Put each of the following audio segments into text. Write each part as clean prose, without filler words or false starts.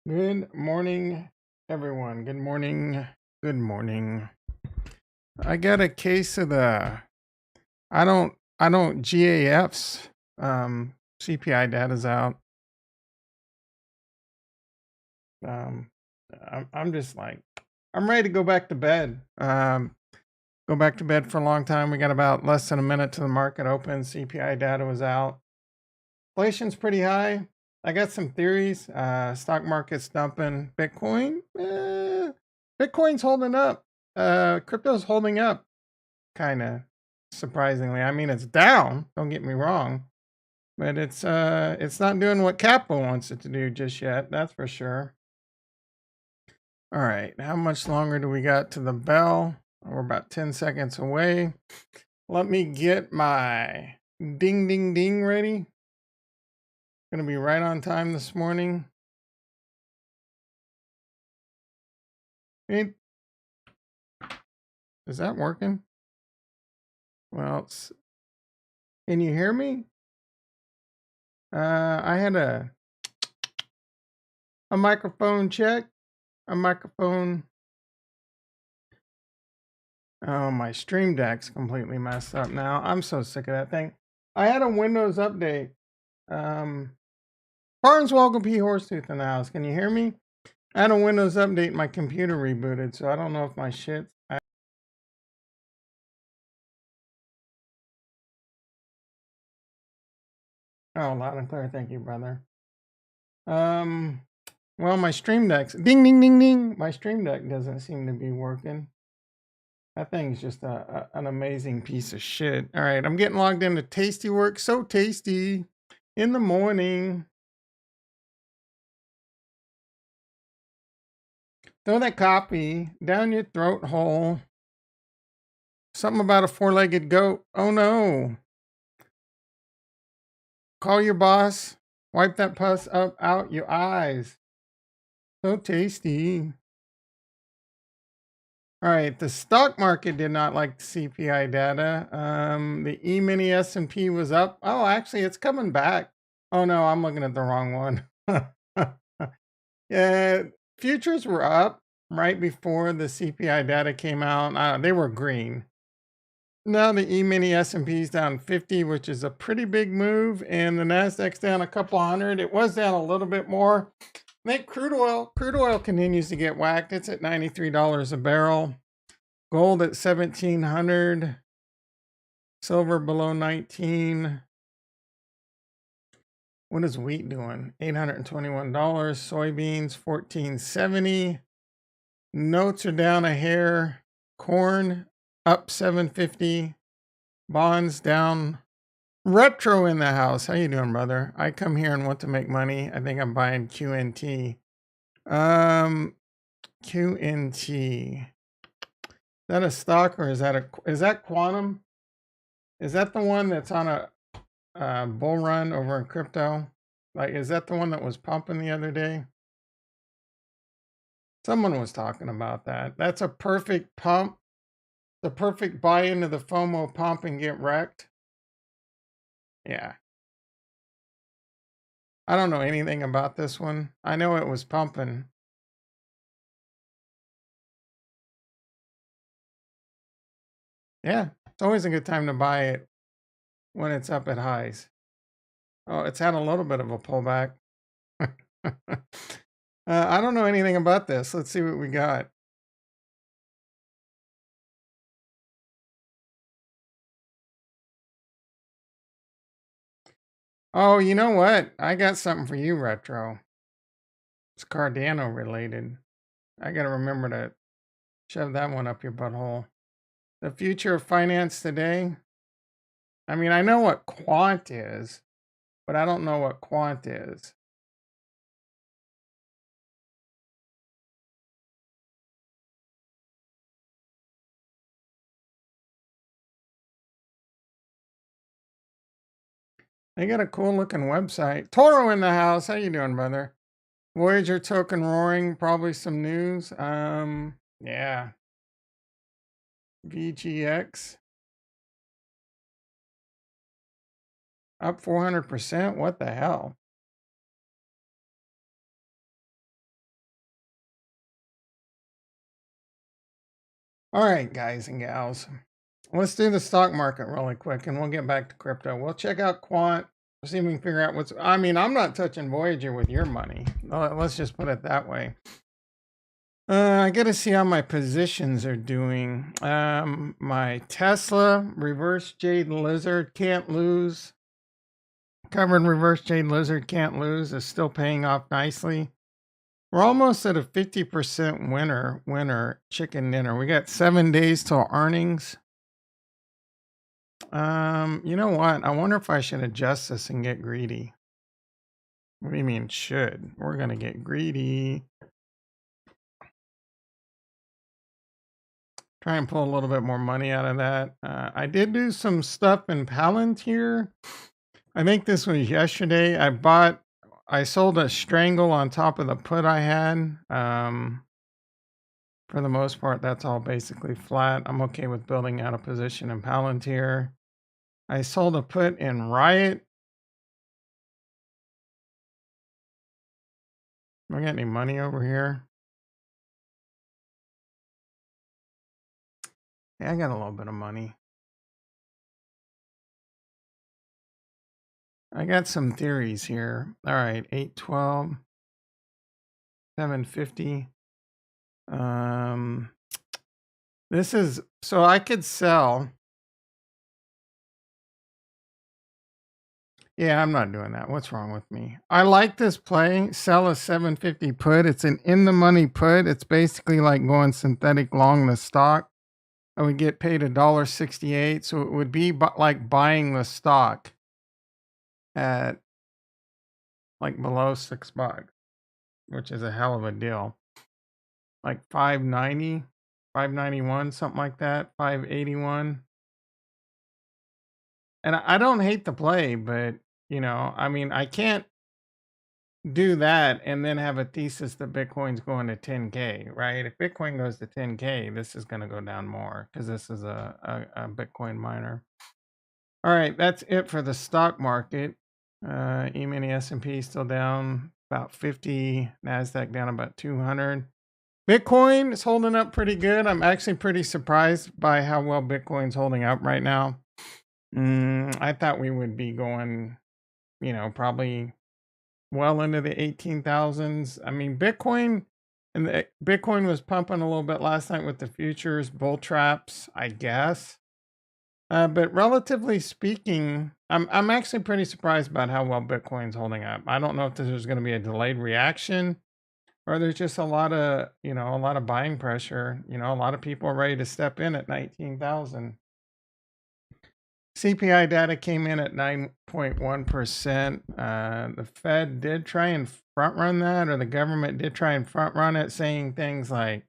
Good morning, everyone. Good morning. Good morning. I got a case of the I don't GAFs. CPI data's out. Um I'm just like I'm ready to go back to bed. Go back to bed for a long time. We got about less than a minute to the market open. CPI data was out. Inflation's pretty high. I got some theories. Stock market's dumping. Bitcoin's holding up. Crypto's holding up, kind of surprisingly. I mean, it's down. Don't get me wrong, but it's not doing what capital wants it to do just yet. That's for sure. All right, how much longer do we got to the bell? We're about 10 seconds away. Let me get my ding ding ding ready. Gonna be right on time this morning. Is that working? Well, can you hear me? I had a microphone check. A microphone. Oh, my Stream Deck's completely messed up now. I'm so sick of that thing. I had a Windows update. Barnes Welcome P. Horsetooth in the house. Can you hear me? I had a Windows update. My computer rebooted, so I don't know if my shit's. Oh, loud and clear. Thank you, brother. Well, my Stream Deck's ding ding ding ding. My Stream Deck doesn't seem to be working. That thing's just an amazing piece of shit. All right, I'm getting logged into Tasty Work. So tasty in the morning. Throw that coffee down your throat hole. Something about a four-legged goat. Oh no. Call your boss. Wipe that pus up out your eyes. So tasty. All right, the stock market did not like the CPI data. The E-mini S&P was up. Oh, actually, it's coming back. Oh no, I'm looking at the wrong one. Yeah, futures were up right before the CPI data came out. They were green. Now the E-mini S&P's down 50, which is a pretty big move, and the Nasdaq's down a couple hundred. It was down a little bit more. I think crude oil continues to get whacked. It's at $93 a barrel. Gold at 1700. Silver below 19. What is wheat doing? $821. Soybeans 1470. Notes are down a hair. Corn up 750. Bonds down. Retro in the house. How you doing, brother? I come here and want to make money. I think I'm buying QNT. QNT. Is that a stock or is that quantum? Is that the one that's on a bull run over in crypto? Like, is that the one that was pumping the other day? Someone was talking about that. That's a perfect pump. The perfect buy into the FOMO pump and get wrecked. Yeah. I don't know anything about this one. I know it was pumping. Yeah. It's always a good time to buy it when it's up at highs. Oh, it's had a little bit of a pullback. I don't know anything about this. Let's see what we got. Oh, you know what? I got something for you, Retro. It's Cardano related. I got to remember to shove that one up your butthole. The future of finance today. I mean, I know what quant is, but I don't know what quant is. They got a cool looking website. Toro in the house. How you doing, brother? Voyager token roaring. Probably some news. Yeah. VGX up 400%. What the hell? All right, guys and gals. Let's do the stock market really quick and we'll get back to crypto. We'll check out Quant. See if we can figure out what's. I mean, I'm not touching Voyager with your money. Let's just put it that way. I got to see how my positions are doing. My Tesla reverse Jade Lizard can't lose. Covered reverse Jade Lizard can't lose is still paying off nicely. We're almost at a 50% winner chicken dinner. We got 7 days till earnings. You know what? I wonder if I should adjust this and get greedy. What do you mean should? We're gonna get greedy. Try and pull a little bit more money out of that. I did do some stuff in Palantir. I think this was yesterday. I sold a strangle on top of the put I had. For the most part, that's all basically flat. I'm okay with building out a position in Palantir. I sold a put in Riot. Do I got any money over here? Yeah, I got a little bit of money. I got some theories here. All right, 812, 750. This is so I could sell. Yeah, I'm not doing that. What's wrong with me? I like this play. Sell a 750 put. It's an in the money put. It's basically like going synthetic long the stock. I would get paid $1.68, so it would be like buying the stock at like below $6, which is a hell of a deal. Like 590, 591, something like that, 581. And I don't hate the play, but I mean, I can't do that and then have a thesis that Bitcoin's going to 10K, right? If Bitcoin goes to 10K, this is going to go down more because this is a Bitcoin miner. All right, that's it for the stock market. E-mini S&P still down about 50, NASDAQ down about 200. Bitcoin is holding up pretty good. I'm actually pretty surprised by how well Bitcoin's holding up right now. I thought we would be going, probably well into the 18,000s. I mean, Bitcoin was pumping a little bit last night with the futures bull traps, I guess. But relatively speaking, I'm actually pretty surprised about how well Bitcoin's holding up. I don't know if there's going to be a delayed reaction or there's just a lot of buying pressure. A lot of people are ready to step in at 19,000. CPI data came in at 9.1%. The Fed did try and front run that, or the government did try and front run it, saying things like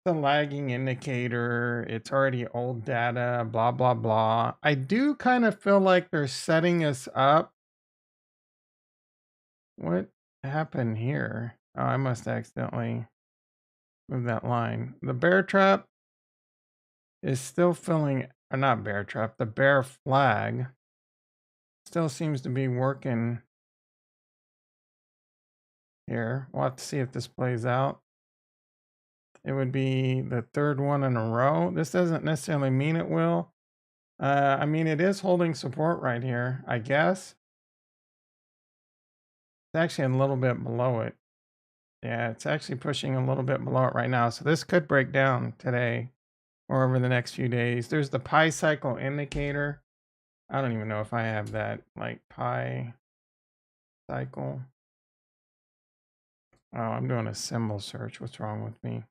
the lagging indicator, it's already old data, blah, blah, blah. I do kind of feel like they're setting us up. What happened here? Oh, I must accidentally move that line. The bear trap is still filling, or not bear trap, the bear flag still seems to be working here. We'll have to see if this plays out. It would be the third one in a row. This doesn't necessarily mean it will. I mean, it is holding support right here, I guess. It's actually a little bit below it. Yeah, it's actually pushing a little bit below it right now. So this could break down today or over the next few days. There's the pi cycle indicator. I don't even know if I have that, like pi cycle. Oh, I'm doing a symbol search. What's wrong with me?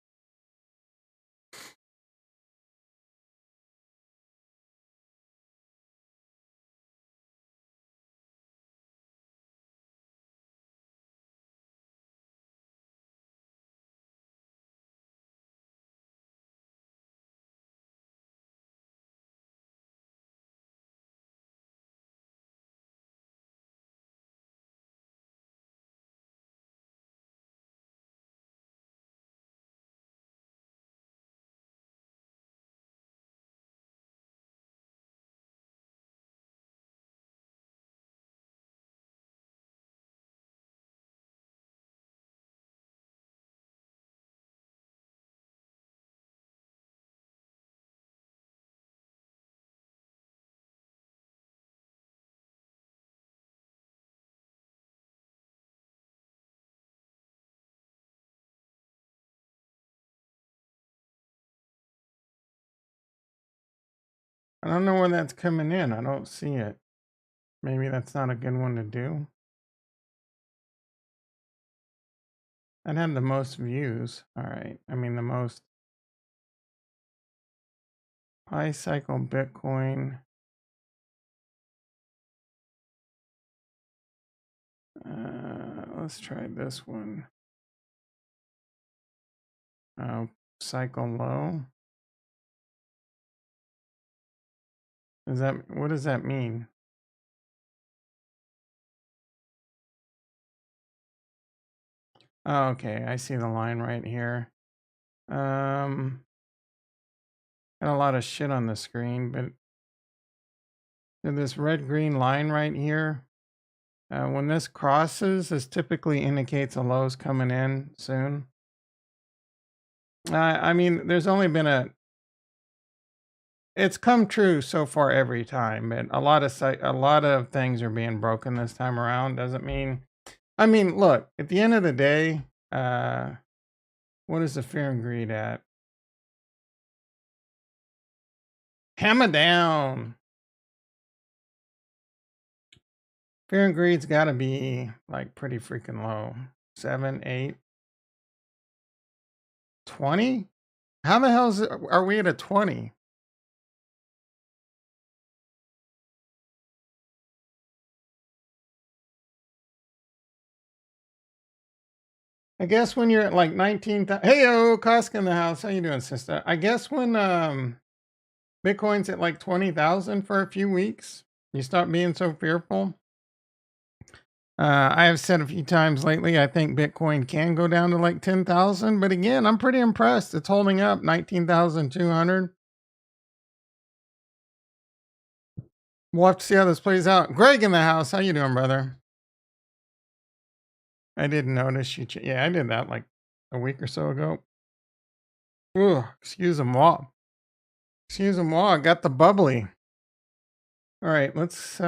I don't know where that's coming in. I don't see it. Maybe that's not a good one to do. That had the most views. All right. I mean, the most high cycle Bitcoin. Let's try this one. Cycle low. What does that mean? Oh, okay, I see the line right here. Got a lot of shit on the screen, but this red green line right here, when this crosses, this typically indicates a low's coming in soon. I mean, there's only been it's come true so far every time, but a lot of things are being broken this time around. Doesn't mean, I mean, look, at the end of the day, what is the fear and greed at? Hammer down. Fear and greed's got to be like pretty freaking low. 7, 8, 20? How the hell are we at a 20? I guess when you're at like 19,000. Hey, Koska in the house. How you doing, sister? I guess when Bitcoin's at like 20,000 for a few weeks, you stop being so fearful. I have said a few times lately, I think Bitcoin can go down to like 10,000, but again, I'm pretty impressed. It's holding up 19,200. We'll have to see how this plays out. Greg in the house. How you doing, brother? I didn't notice you. Yeah, I did that like a week or so ago. Ooh, excuse-moi. Excuse-moi. I got the bubbly. All right, let's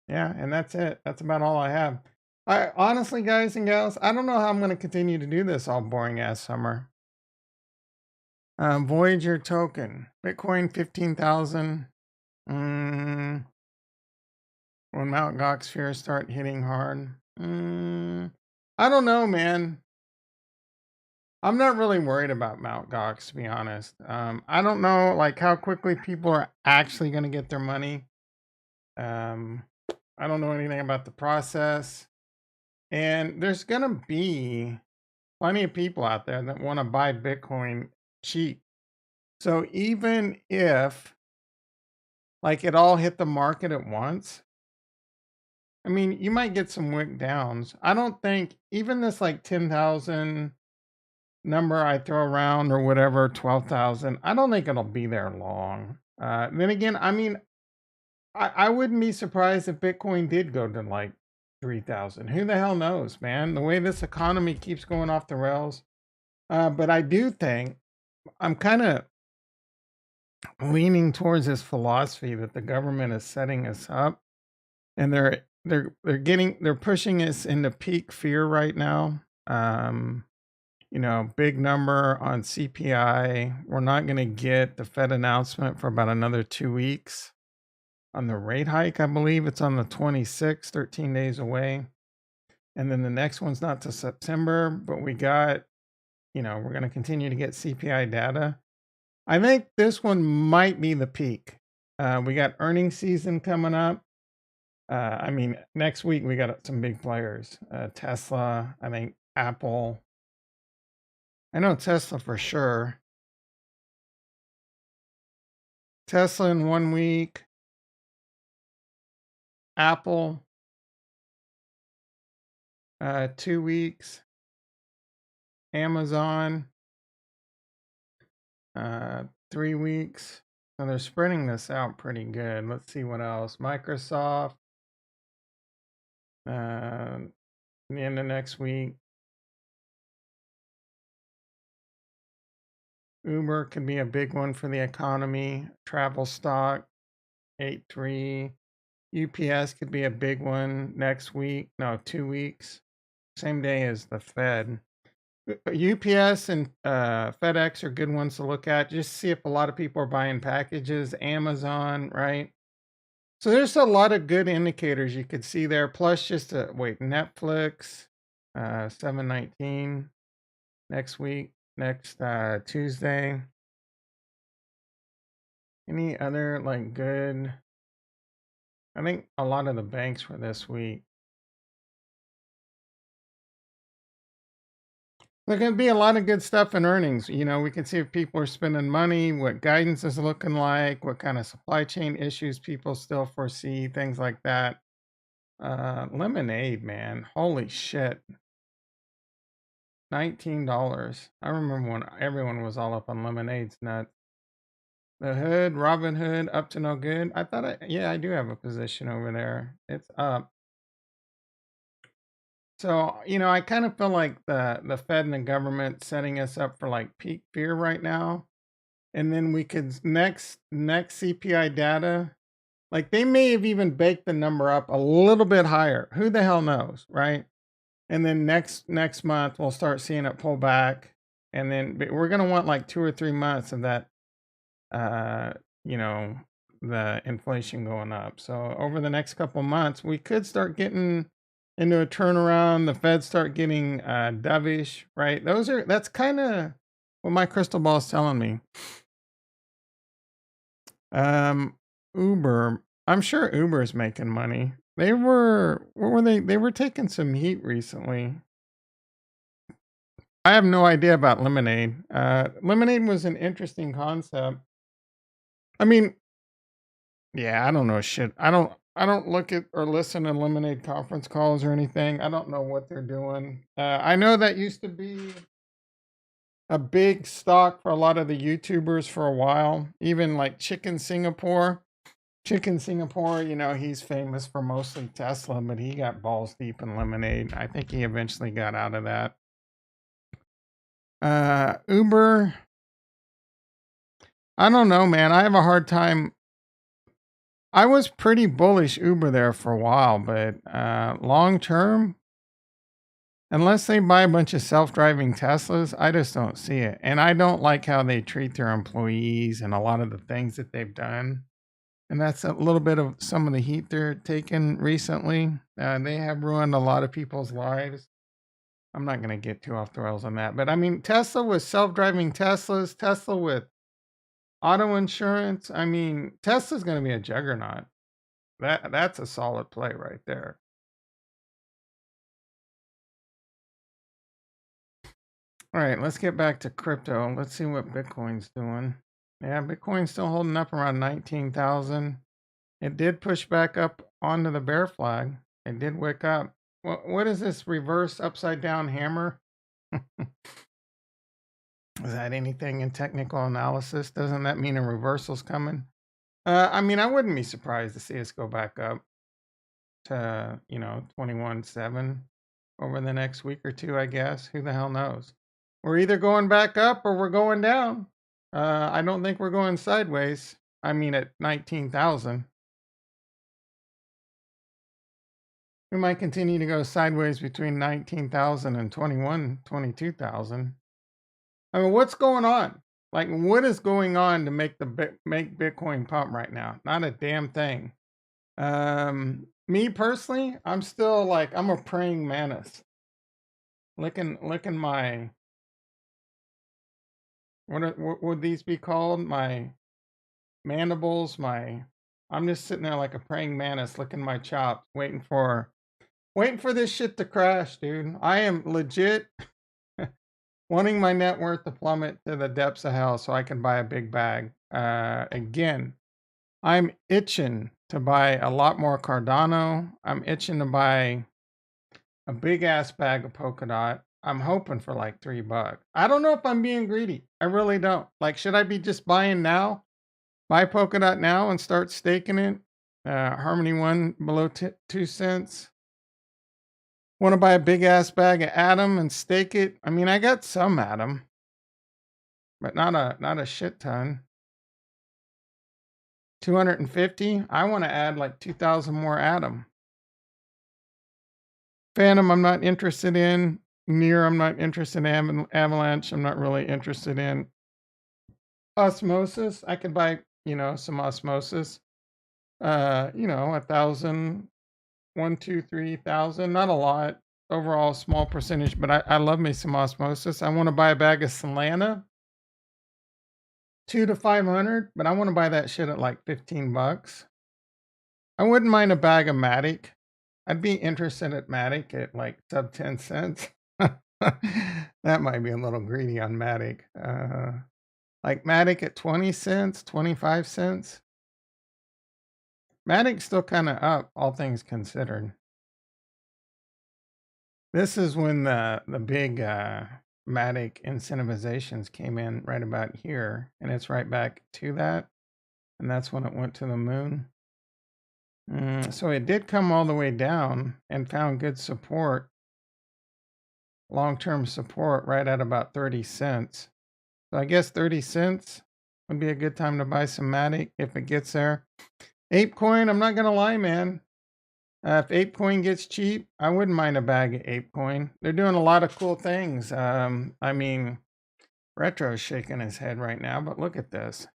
yeah, and that's it. That's about all I have. I honestly, guys and gals, I don't know how I'm going to continue to do this all boring ass summer. Voyager token, Bitcoin 15,000. When Mount Gox fears start hitting hard. I don't know, man. I'm not really worried about Mount Gox, to be honest. I don't know, like how quickly people are actually going to get their money. I don't know anything about the process. And there's going to be plenty of people out there that want to buy Bitcoin cheap. So even if like it all hit the market at once, I mean, you might get some wick downs. I don't think even this like 10,000 number I throw around or whatever, 12,000, I don't think it'll be there long. Then again, I mean, I wouldn't be surprised if Bitcoin did go to like 3,000. Who the hell knows, man? The way this economy keeps going off the rails. But I do think I'm kind of leaning towards this philosophy that the government is setting us up, and they're pushing us into peak fear right now. Big number on CPI. We're not going to get the Fed announcement for about another 2 weeks. On the rate hike, I believe it's on the 26th, 13 days away. And then the next one's not to September, but we're going to continue to get CPI data. I think this one might be the peak. We got earnings season coming up. I mean, next week we got some big players. Tesla, I think Apple. I know Tesla for sure. Tesla in 1 week. Apple, 2 weeks. Amazon, 3 weeks. So they're spreading this out pretty good. Let's see what else. Microsoft, the end of next week. Uber could be a big one for the economy. Travel stock, 8.3. UPS could be a big one next week. No, 2 weeks. Same day as the Fed. UPS and FedEx are good ones to look at. Just see if a lot of people are buying packages. Amazon, right? So there's a lot of good indicators you could see there. Plus, just wait, Netflix, 7/19 next week, next Tuesday. Any other like good? I think a lot of the banks were this week. There could be a lot of good stuff in earnings. We can see if people are spending money, what guidance is looking like, what kind of supply chain issues people still foresee, things like that. Lemonade, man. Holy shit. $19. I remember when everyone was all up on lemonade's nuts. The Hood, Robin Hood, up to no good. Yeah, I do have a position over there. It's up. So, I kind of feel like the Fed and the government setting us up for like peak fear right now. And then we could next CPI data, like they may have even baked the number up a little bit higher. Who the hell knows, right? And then next month we'll start seeing it pull back, and then we're gonna want like 2 or 3 months of that, uh, you know, the inflation going up. So over the next couple months, we could start getting into a turnaround. The Fed start getting dovish, right? That's kind of what my crystal ball is telling me. Um, Uber. I'm sure Uber's making money. What were they? They were taking some heat recently. I have no idea about lemonade. Lemonade was an interesting concept. I mean, yeah, I don't know shit. I don't look at or listen to lemonade conference calls or anything. I don't know what they're doing. I know that used to be a big stock for a lot of the YouTubers for a while. Even like Chicken Singapore. Chicken Singapore, he's famous for mostly Tesla, but he got balls deep in lemonade. I think he eventually got out of that. Uber, I don't know, man. I have a hard time. I was pretty bullish Uber there for a while, but long term, unless they buy a bunch of self driving Teslas, I just don't see it. And I don't like how they treat their employees and a lot of the things that they've done. And that's a little bit of some of the heat they're taking recently. They have ruined a lot of people's lives. I'm not going to get too off the rails on that. But I mean, Tesla with self driving Teslas, Tesla with auto insurance. I mean, Tesla's going to be a juggernaut. That's a solid play right there. All right, let's get back to crypto. Let's see what Bitcoin's doing. Yeah, Bitcoin's still holding up around 19,000. It did push back up onto the bear flag. It did wake up. What is this reverse upside down hammer? Is that anything in technical analysis? Doesn't that mean a reversal's coming? I mean, I wouldn't be surprised to see us go back up to, 21.7 over the next week or two, I guess. Who the hell knows? We're either going back up or we're going down. I don't think we're going sideways. I mean, at 19,000. We might continue to go sideways between 19,000 and 22,000. I mean, what's going on? Like, what is going on to make make Bitcoin pump right now? Not a damn thing. Me personally, I'm still like I'm a praying mantis, licking my what would these be called? My mandibles. I'm just sitting there like a praying mantis, licking my chops, waiting for this shit to crash, dude. I am legit wanting my net worth to plummet to the depths of hell so I can buy a big bag. Again, I'm itching to buy a lot more Cardano. I'm itching to buy a big ass bag of Polkadot. I'm hoping for like $3. I don't know if I'm being greedy. I really don't. Like, should I be just buying now? Buy Polkadot now and start staking it? Harmony One below 2 cents. Want to buy a big ass bag of Atom and stake it? I mean, I got some Atom, but not a shit ton. 250. I want to add like 2,000 more Atom. Phantom, I'm not interested in. Near, I'm not interested in Avalanche. I'm not really interested in Osmosis. I could buy, some Osmosis. 1,000, 1, 2, 3,000. Not a lot. Overall, small percentage, but I love me some Osmosis. I want to buy a bag of Solana, 2 to 500, but I want to buy that shit at like $15. I wouldn't mind a bag of Matic. I'd be interested at Matic at like sub 10 cents. That might be a little greedy on Matic. Like Matic at 20 cents, 25 cents. Matic's still kind of up, all things considered. This is when the big Matic incentivizations came in right about here, and it's right back to that, and that's when it went to the moon. So it did come all the way down and found good support, long-term support, right at about 30 cents. So I guess 30 cents would be a good time to buy some Matic if it gets there. ApeCoin, I'm not gonna lie, man. If ApeCoin gets cheap, I wouldn't mind a bag of ApeCoin. They're doing a lot of cool things. I mean, Retro's shaking his head right now, but look at this.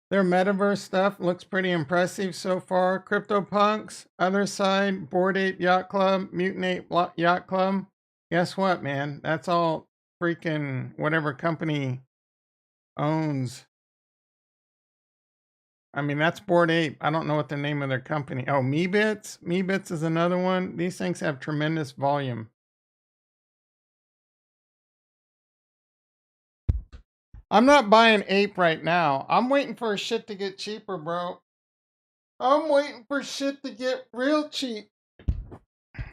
Their metaverse stuff looks pretty impressive so far. CryptoPunks, other side, Bored Ape Yacht Club, Mutant Ape Yacht Club. Guess what, man? That's all freaking whatever company owns. I mean, that's Bored Ape. I don't know what the name of their company. Oh, Meebits. Meebits is another one. These things have tremendous volume. I'm not buying Ape right now. I'm waiting for shit to get cheaper, bro. I'm waiting for shit to get real cheap.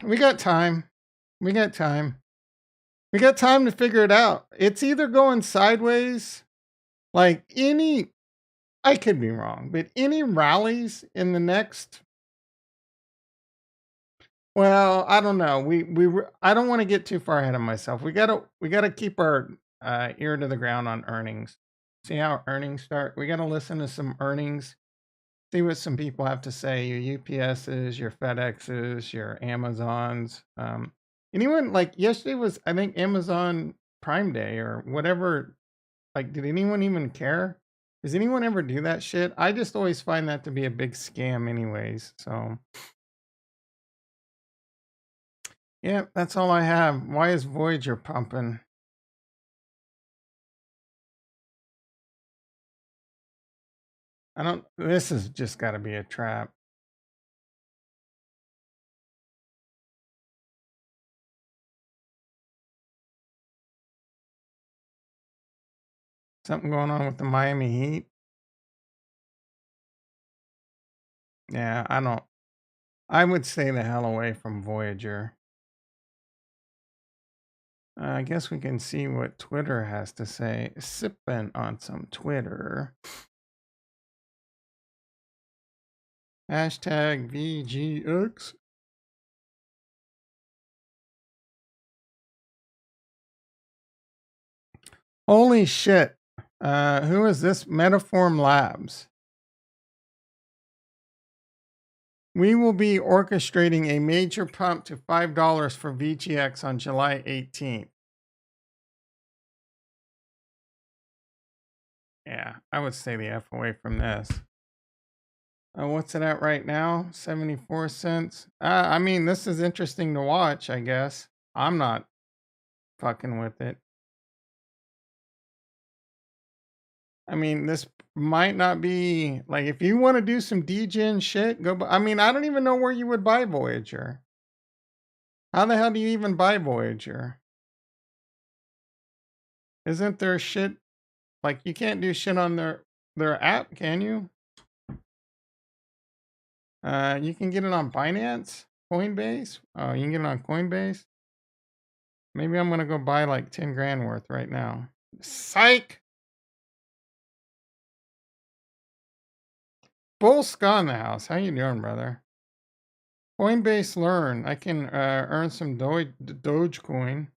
We got time. We got time. We got time to figure it out. It's either going sideways, like I could be wrong, but any rallies in the next, well, I don't know. I don't want to get too far ahead of myself. We gotta keep our ear to the ground on earnings. See how earnings start. We gotta listen to some earnings. See what some people have to say. Your UPSs, your FedExes, your Amazons. Anyone like yesterday was I think Amazon Prime Day or whatever. Like, did anyone even care? Does anyone ever do that shit? I just always find that to be a big scam, anyways. So, yeah, that's all I have. Why is Voyager pumping? I don't. This has just got to be a trap. Something going on with the Miami Heat. Yeah, I don't. I would stay the hell away from Voyager. I guess we can see what Twitter has to say. Sipping on some Twitter. Hashtag VGX. Holy shit. Who is this? Metaform Labs. We will be orchestrating a major pump to $5 for VGX on July 18th. Yeah, I would stay the F away from this. What's it at right now? 74 cents. I mean, this is interesting to watch, I guess. I'm not fucking with it. I mean, this might not be like if you want to do some DGen shit, go. I mean, I don't even know where you would buy Voyager. How the hell do you even buy Voyager? Isn't there shit like you can't do shit on their app, can you? You can get it on Binance, Coinbase. Oh, you can get it on Coinbase. Maybe I'm gonna go buy like 10 grand worth right now. Psych. Bull Ska in the house. How you doing, brother? Coinbase Learn. I can earn some Dogecoin.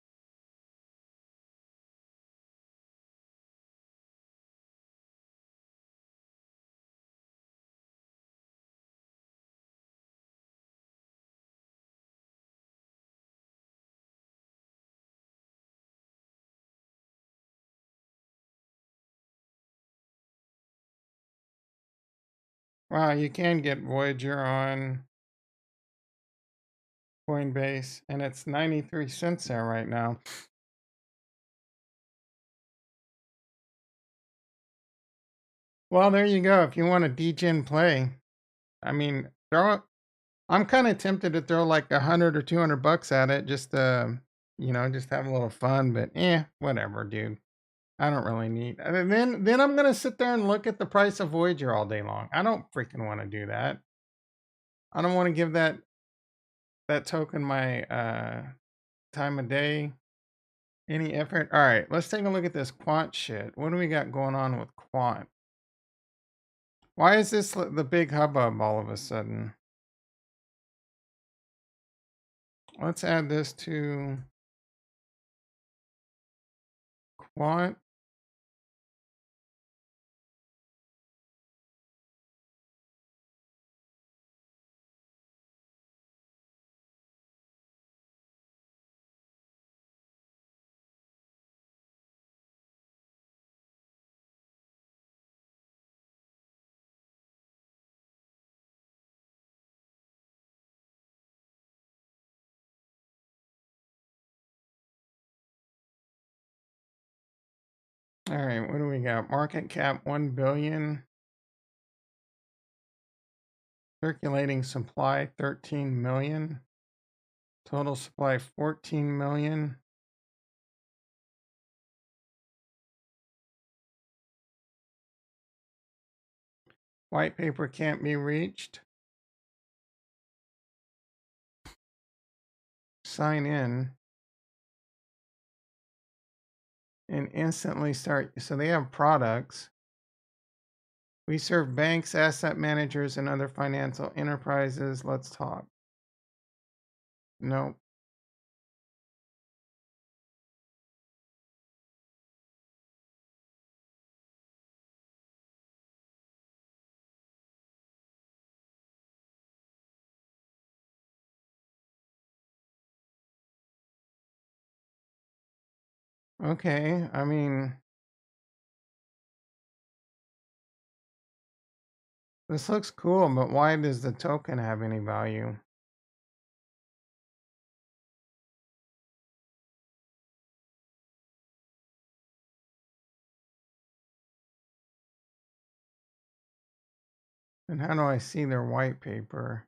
Wow, you can get Voyager on Coinbase, and it's 93 cents there right now. Well, there you go. If you want a degen play, I mean, I'm kind of tempted to throw like 100 or 200 bucks at it just to, just have a little fun. But whatever, dude. I don't really need. And then I'm gonna sit there and look at the price of Voyager all day long. I don't freaking want to do that. I don't want to give that token my time of day, any effort. All right, let's take a look at this quant shit. What do we got going on with quant? Why is this the big hubbub all of a sudden? Let's add this to quant. All right, what do we got? Market cap 1 billion. Circulating supply 13 million. Total supply 14 million. White paper can't be reached. Sign in. And instantly start. So they have products. We serve banks, asset managers, and other financial enterprises. Let's talk. Nope. Okay, I mean, this looks cool, but why does the token have any value? And how do I see their white paper?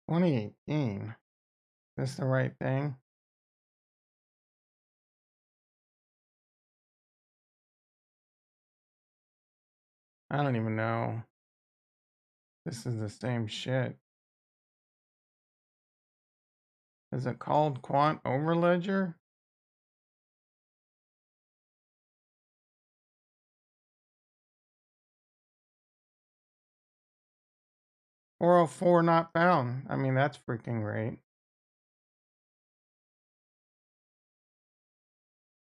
$20.18. That's the right thing? I don't even know. This is the same shit. Is it called Quant Overledger? 404 not found. I mean, that's freaking great.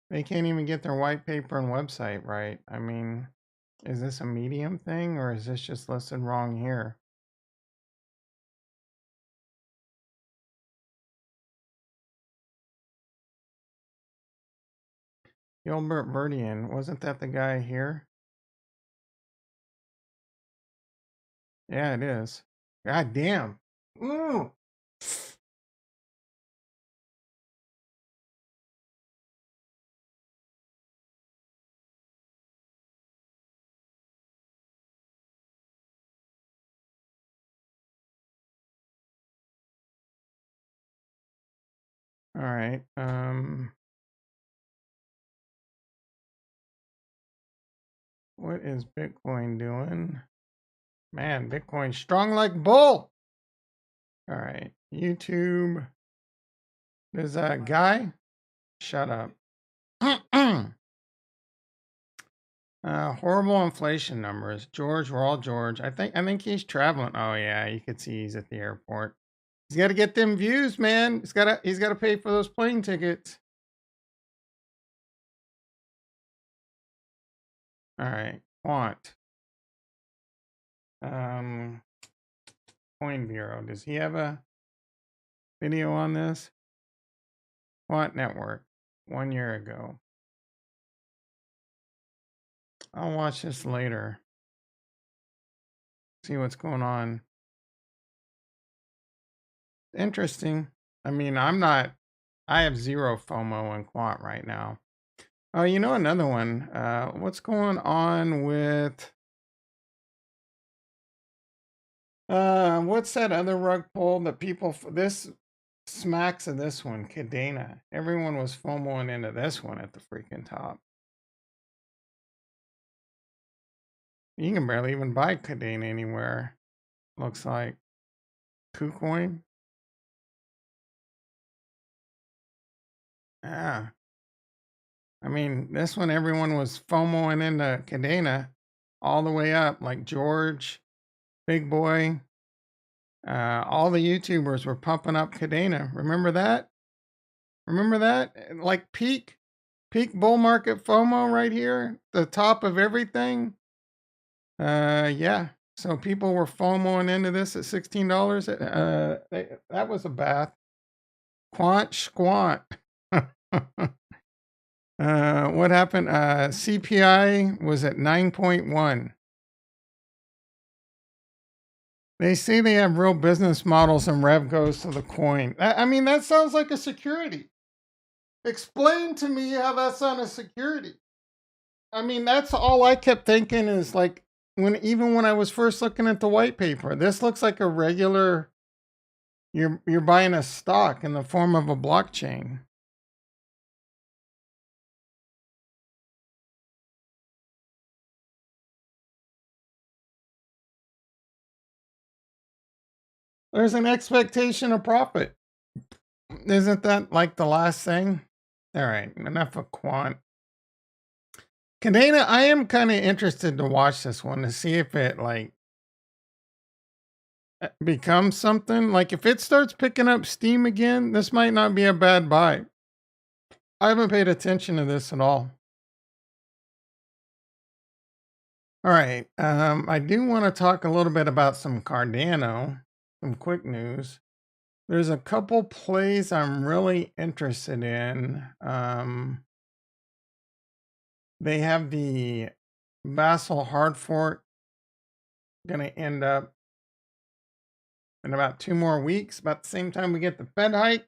They can't even get their white paper and website right. I mean, is this a Medium thing or is this just listed wrong here? Gilbert Verdian, wasn't that the guy here? Yeah, it is. God damn. Mm. All right. What is Bitcoin doing? Man, Bitcoin strong like bull. All right. YouTube. There's a guy. Shut up. Horrible inflation numbers. George, we're all George. I think he's traveling. Oh yeah, you could see he's at the airport. He's got to get them views, man. He's got to pay for those plane tickets. All right, Quant. Coin Bureau. Does he have a video on this? Quant Network. 1 year ago. I'll watch this later. See what's going on. Interesting. I mean, I have zero FOMO in Quant right now. Oh, you know another one. What's going on with what's that other rug pull that this smacks of this one, Cadena. Everyone was FOMOing into this one at the freaking top. You can barely even buy Cadena anywhere. Looks like KuCoin. Yeah. I mean, this one everyone was FOMOing into Cadena all the way up, like George, Big Boy. All the YouTubers were pumping up Cadena. Remember that? Remember that? Like peak bull market FOMO right here, the top of everything. Yeah. So people were FOMOing into this at $16. That was a bath. Quant squant. What happened? CPI was at 9.1. They say they have real business models and rev goes to the coin. I mean, that sounds like a security. Explain to me how that's not a security. I mean, that's all I kept thinking is like even when I was first looking at the white paper, this looks like a regular you're buying a stock in the form of a blockchain. There's an expectation of profit. Isn't that like the last thing? All right, enough of quant. Cadena, I am kind of interested to watch this one to see if it like becomes something. Like if it starts picking up steam again, this might not be a bad buy. I haven't paid attention to this at all. All right. I do want to talk a little bit about some Cardano, some quick news. There's a couple plays I'm really interested in. They have the Basel hard fork going to end up in about 2 more weeks, about the same time we get the Fed hike.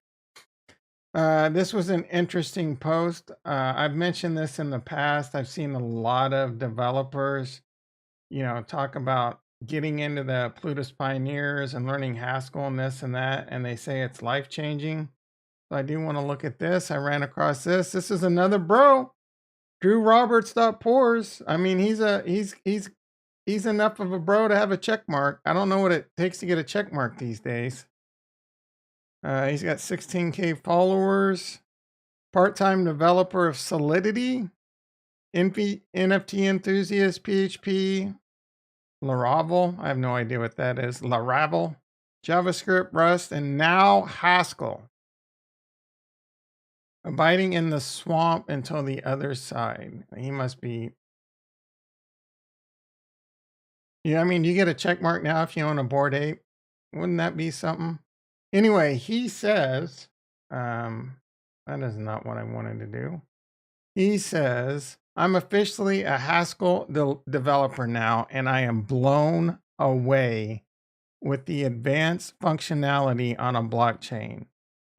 This was an interesting post. I've mentioned this in the past. I've seen a lot of developers, talk about getting into the Plutus Pioneers and learning Haskell and this and that, and they say it's life changing. So I do want to look at this. I ran across this. This is another bro, Drew Roberts. Pours. I mean, he's enough of a bro to have a check mark. I don't know what it takes to get a check mark these days. He's got 16K followers. Part-time developer of Solidity, NFT enthusiast, PHP, Laravel. I have no idea what that is. Laravel, JavaScript, Rust, and now Haskell. Abiding in the swamp until the other side. He must be. Yeah, I mean, you get a check mark now if you own a Bored Ape. Wouldn't that be something? Anyway, he says, that is not what I wanted to do. He says, I'm officially a Haskell developer now, and I am blown away with the advanced functionality on a blockchain.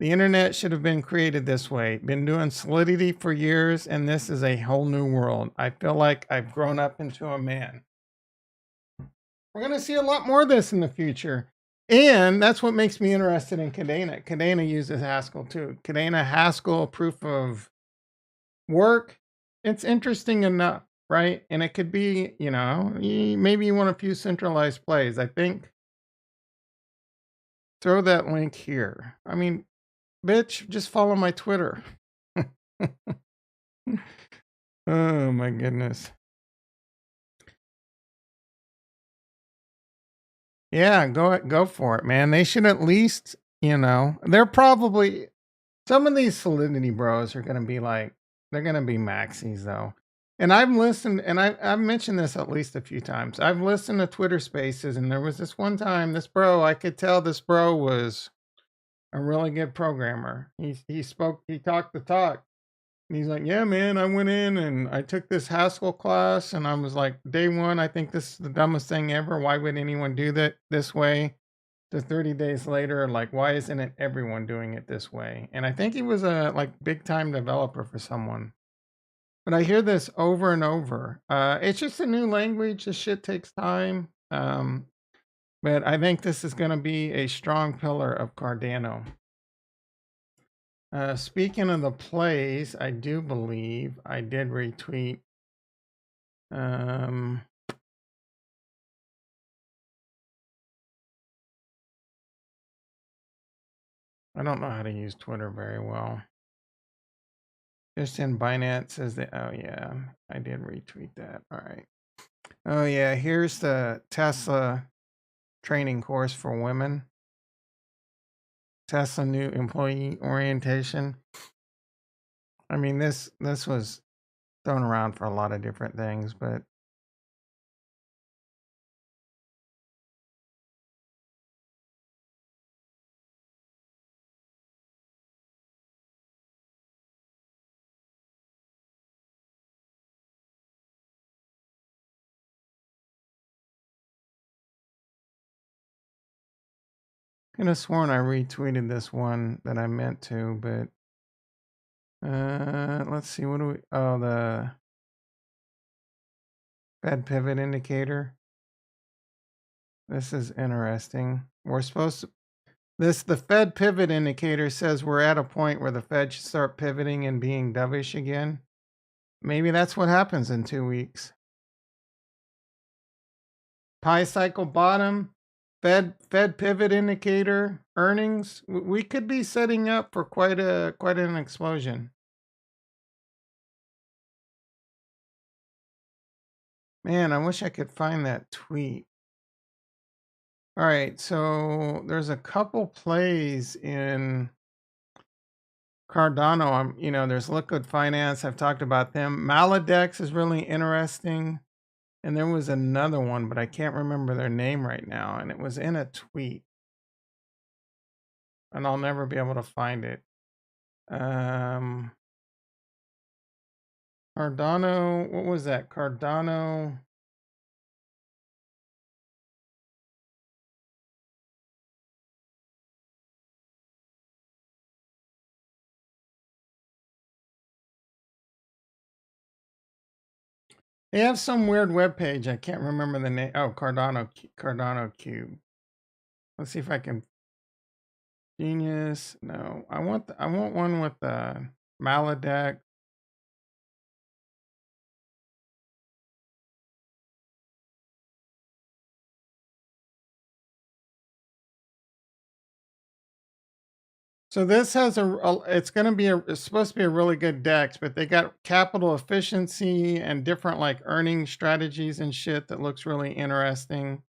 The internet should have been created this way. Been doing Solidity for years, and this is a whole new world. I feel like I've grown up into a man. We're going to see a lot more of this in the future. And that's what makes me interested in Cadena. Cadena uses Haskell too. Cadena Haskell proof of work. It's interesting enough, right? And it could be, maybe you want a few centralized plays. I think throw that link here. I mean, bitch, just follow my Twitter. Oh my goodness. Yeah, go for it, man. They should at least, they're probably some of these Solidity bros are gonna be like, they're gonna be maxis though. And I've listened, and I've mentioned this at least a few times. I've listened to Twitter Spaces, and there was this one time, this bro, I could tell this bro was a really good programmer. He talked the talk. And he's like, yeah, man, I went in and I took this Haskell class, and I was like, day one, I think this is the dumbest thing ever. Why would anyone do that this way? To 30 days later, like, why isn't it everyone doing it this way? And I think he was a like big time developer for someone. But I hear this over and over. It's just a new language. This shit takes time. But I think this is going to be a strong pillar of Cardano. Speaking of the plays, I do believe I did retweet. Um, I don't know how to use Twitter very well. Just in Binance says that. Oh yeah, I did retweet that. All right. Oh yeah, here's the Tesla training course for women. Tesla new employee orientation. I mean, this was thrown around for a lot of different things, but I could have sworn I retweeted this one that I meant to, but let's see, what do we? Oh, the Fed pivot indicator. This is interesting. We're supposed to. The Fed pivot indicator says we're at a point where the Fed should start pivoting and being dovish again. Maybe that's what happens in 2 weeks. Pi cycle bottom, Fed pivot indicator, earnings. We could be setting up for quite an explosion. Man, I wish I could find that tweet. All right, so there's a couple plays in Cardano. There's Liquid Finance. I've talked about them. Maladex is really interesting. And there was another one, but I can't remember their name right now. And it was in a tweet. And I'll never be able to find it. Cardano, what was that? Cardano. They have some weird web page. I can't remember the name. Oh, Cardano Cube. Let's see if I can. Genius. No, I want one with the Maladex. So this has it's going to be it's supposed to be a really good DEX, but they got capital efficiency and different like earning strategies and shit that looks really interesting.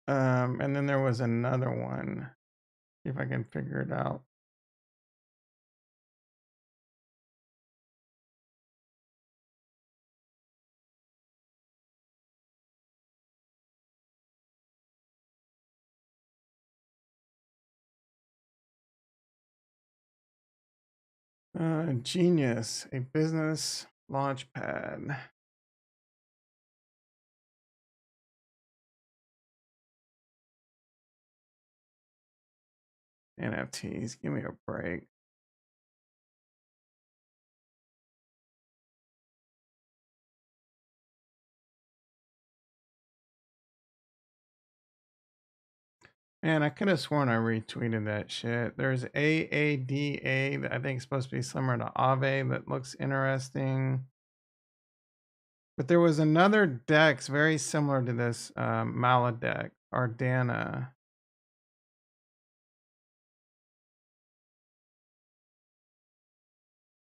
And then there was another one. See if I can figure it out. Genius, a business launch pad. NFTs, give me a break. Man, I could have sworn I retweeted that shit. There's AADA that I think is supposed to be similar to Aave that looks interesting. But there was another Dex very similar to this Maladec, Ardana.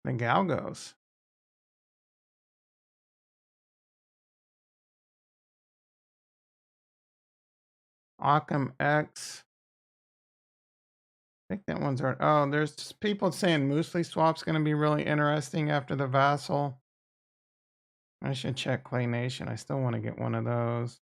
The Galgos. Occam X. I think that one's right. Oh, there's people saying Muesli Swap's going to be really interesting after the Vassal. I should check Clay Nation. I still want to get one of those.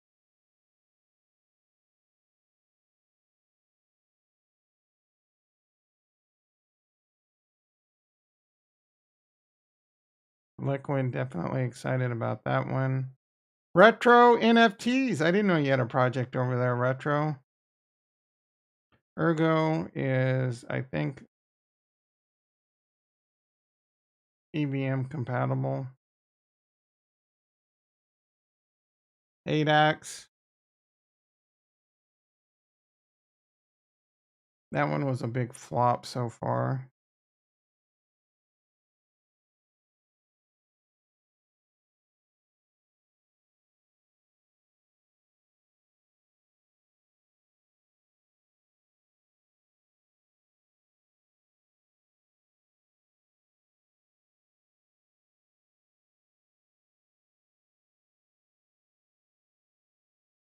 Liquid, definitely excited about that one. Retro NFTs. I didn't know you had a project over there, Retro. Ergo is, I think, EVM compatible. ADAX. That one was a big flop so far.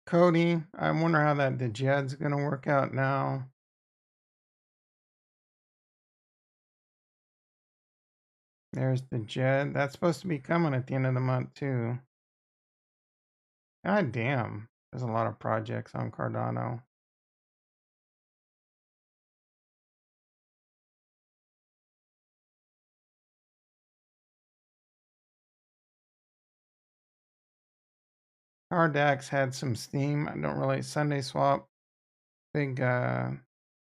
Cody, I wonder how that Dejed's going to work out now. There's Dejed. That's supposed to be coming at the end of the month, too. God damn. There's a lot of projects on Cardano. Cardax had some steam. I don't really. Sunday swap. Big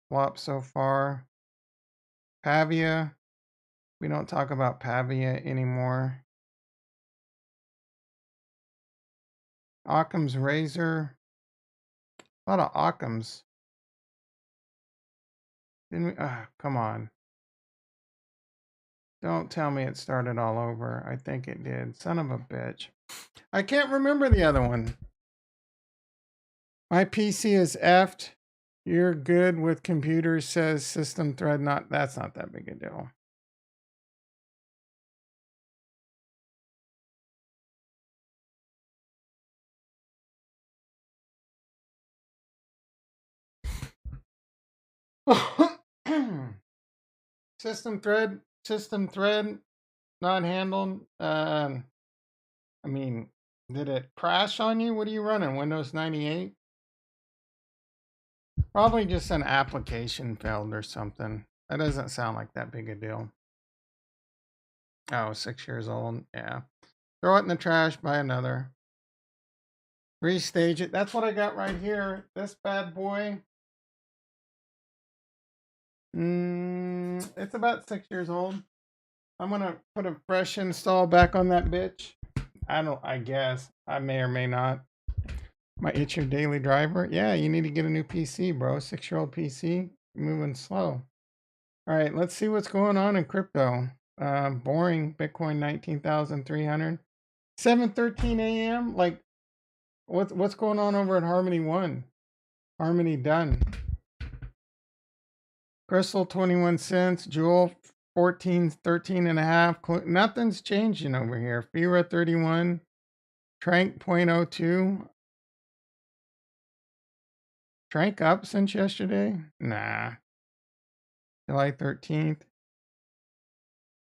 flop so far. Pavia. We don't talk about Pavia anymore. Occam's Razor. A lot of Occam's. Didn't we? Come on. Don't tell me it started all over. I think it did. Son of a bitch. I can't remember the other one. My PC is effed. You're good with computers, says system thread. That's not that big a deal. system thread not handled. I mean, did it crash on you? What are you running? Windows 98? Probably just an application failed or something. That doesn't sound like that big a deal. Oh, 6 years old. Yeah. Throw it in the trash, buy another. Restage it. That's what I got right here. This bad boy. It's about 6 years old. I'm gonna put a fresh install back on that bitch. I guess. I may or may not. It's your daily driver. Yeah, you need to get a new PC, bro. 6-year-old PC. Moving slow. All right, let's see what's going on in crypto. Boring. Bitcoin 19,300. 7:13 a.m. Like, what's going on over at Harmony One? Harmony done. Crystal 21 cents. Jewel 14, 13 and a half. Nothing's changing over here. Fira 31. Trank 0.02. Trank up since yesterday? Nah. July 13th.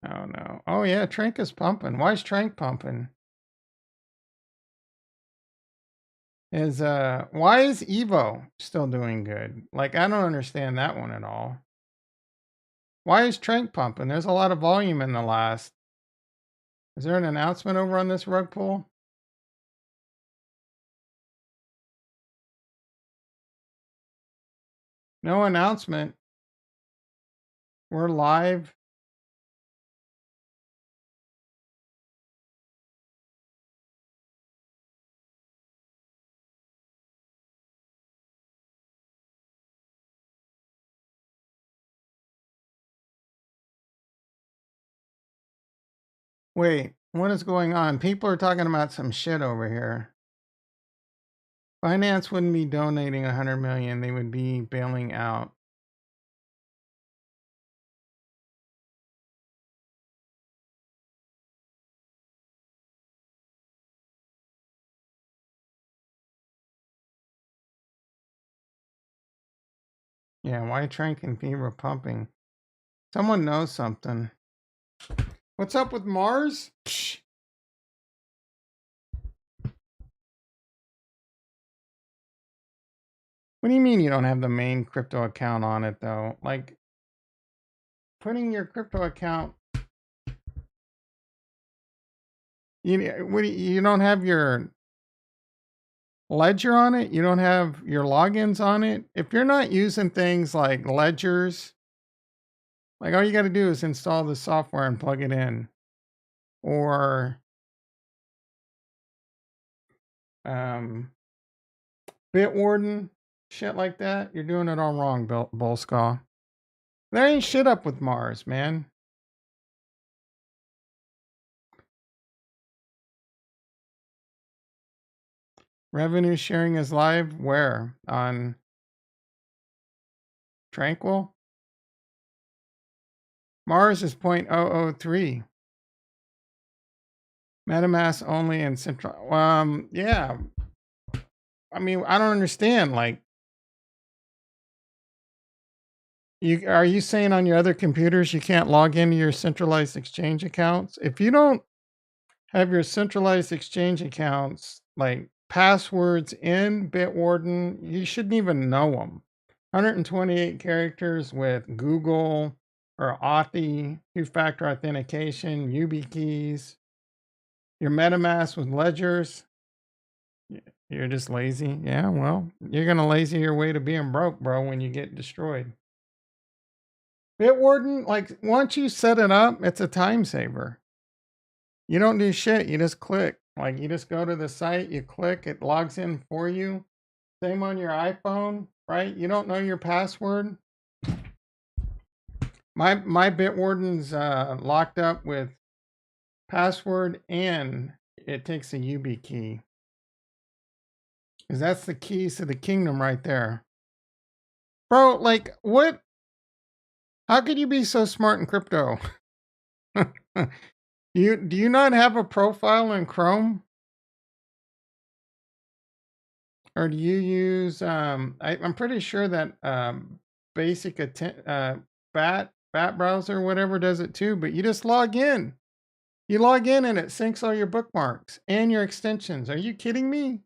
Oh no. Oh yeah, Trank is pumping. Why is Trank pumping? Why is Evo still doing good? Like, I don't understand that one at all. Why is Trank pumping? There's a lot of volume in the last. Is there an announcement over on this rug pull? No announcement. We're live. Wait, what is going on? People are talking about some shit over here. Finance wouldn't be donating 100 million, they would be bailing out. Yeah, why Trank and fever pumping? Someone knows something. What's up with Mars? Psh. What do you mean you don't have the main crypto account on it though? Like putting your crypto account, you don't have your ledger on it? You don't have your logins on it? If you're not using things like ledgers, like all you got to do is install the software and plug it in, or um, Bitwarden, shit like that. You're doing it all wrong, Bolscaw. There ain't shit up with Mars, man. Revenue sharing is live. Where? On Tranquil? Mars is 0.003. MetaMask only in Central. Yeah. I mean, I don't understand. Like, are you saying on your other computers you can't log into your centralized exchange accounts? If you don't have your centralized exchange accounts like passwords in Bitwarden, you shouldn't even know them. 128 characters with Google or Authy, two-factor authentication, YubiKeys, your MetaMask with ledgers. You're just lazy. Yeah, well, you're gonna lazy your way to being broke, bro, when you get destroyed. Bitwarden, like once you set it up, it's a time saver. You don't do shit. You just click. Like you just go to the site, you click, it logs in for you. Same on your iPhone, right? You don't know your password. My Bitwarden's locked up with password and it takes a YubiKey. Because that's the keys to the kingdom right there. Bro, like what? How could you be so smart in crypto? Do you not have a profile in Chrome? Or do you use I'm pretty sure that basic bat browser or whatever does it too, but you just log in. You log in and it syncs all your bookmarks and your extensions. Are you kidding me?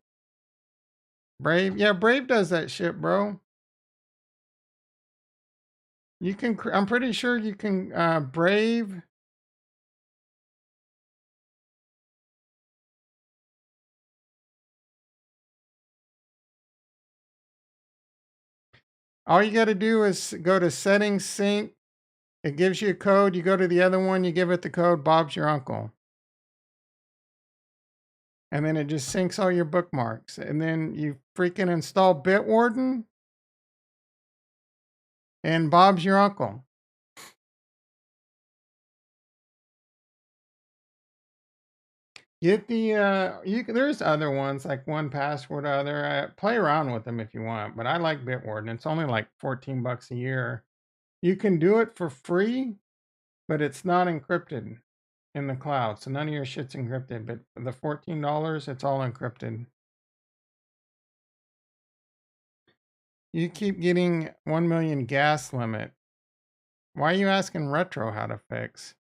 Brave? Yeah, Brave does that shit, bro. You can I'm pretty sure you can Brave. All you got to do is go to settings, sync. It gives you a code. You go to the other one, you give it the code. Bob's your uncle. And then it just syncs all your bookmarks. And then you freaking install Bitwarden, and Bob's your uncle. Get the there's other ones like one password other. Play around with them if you want, but I like Bitwarden. It's only like 14 bucks a year. You can do it for free, but it's not encrypted in the cloud. So none of your shit's encrypted, but the $14, it's all encrypted. You keep getting 1 million gas limit. Why are you asking Retro how to fix?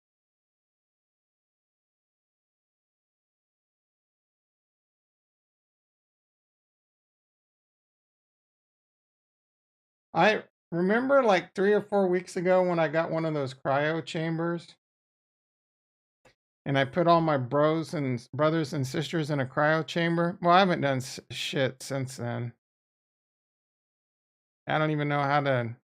I remember like 3 or 4 weeks ago when I got one of those cryo chambers and I put all my brothers and sisters in a cryo chamber. Well, I haven't done shit since then. I don't even know how to.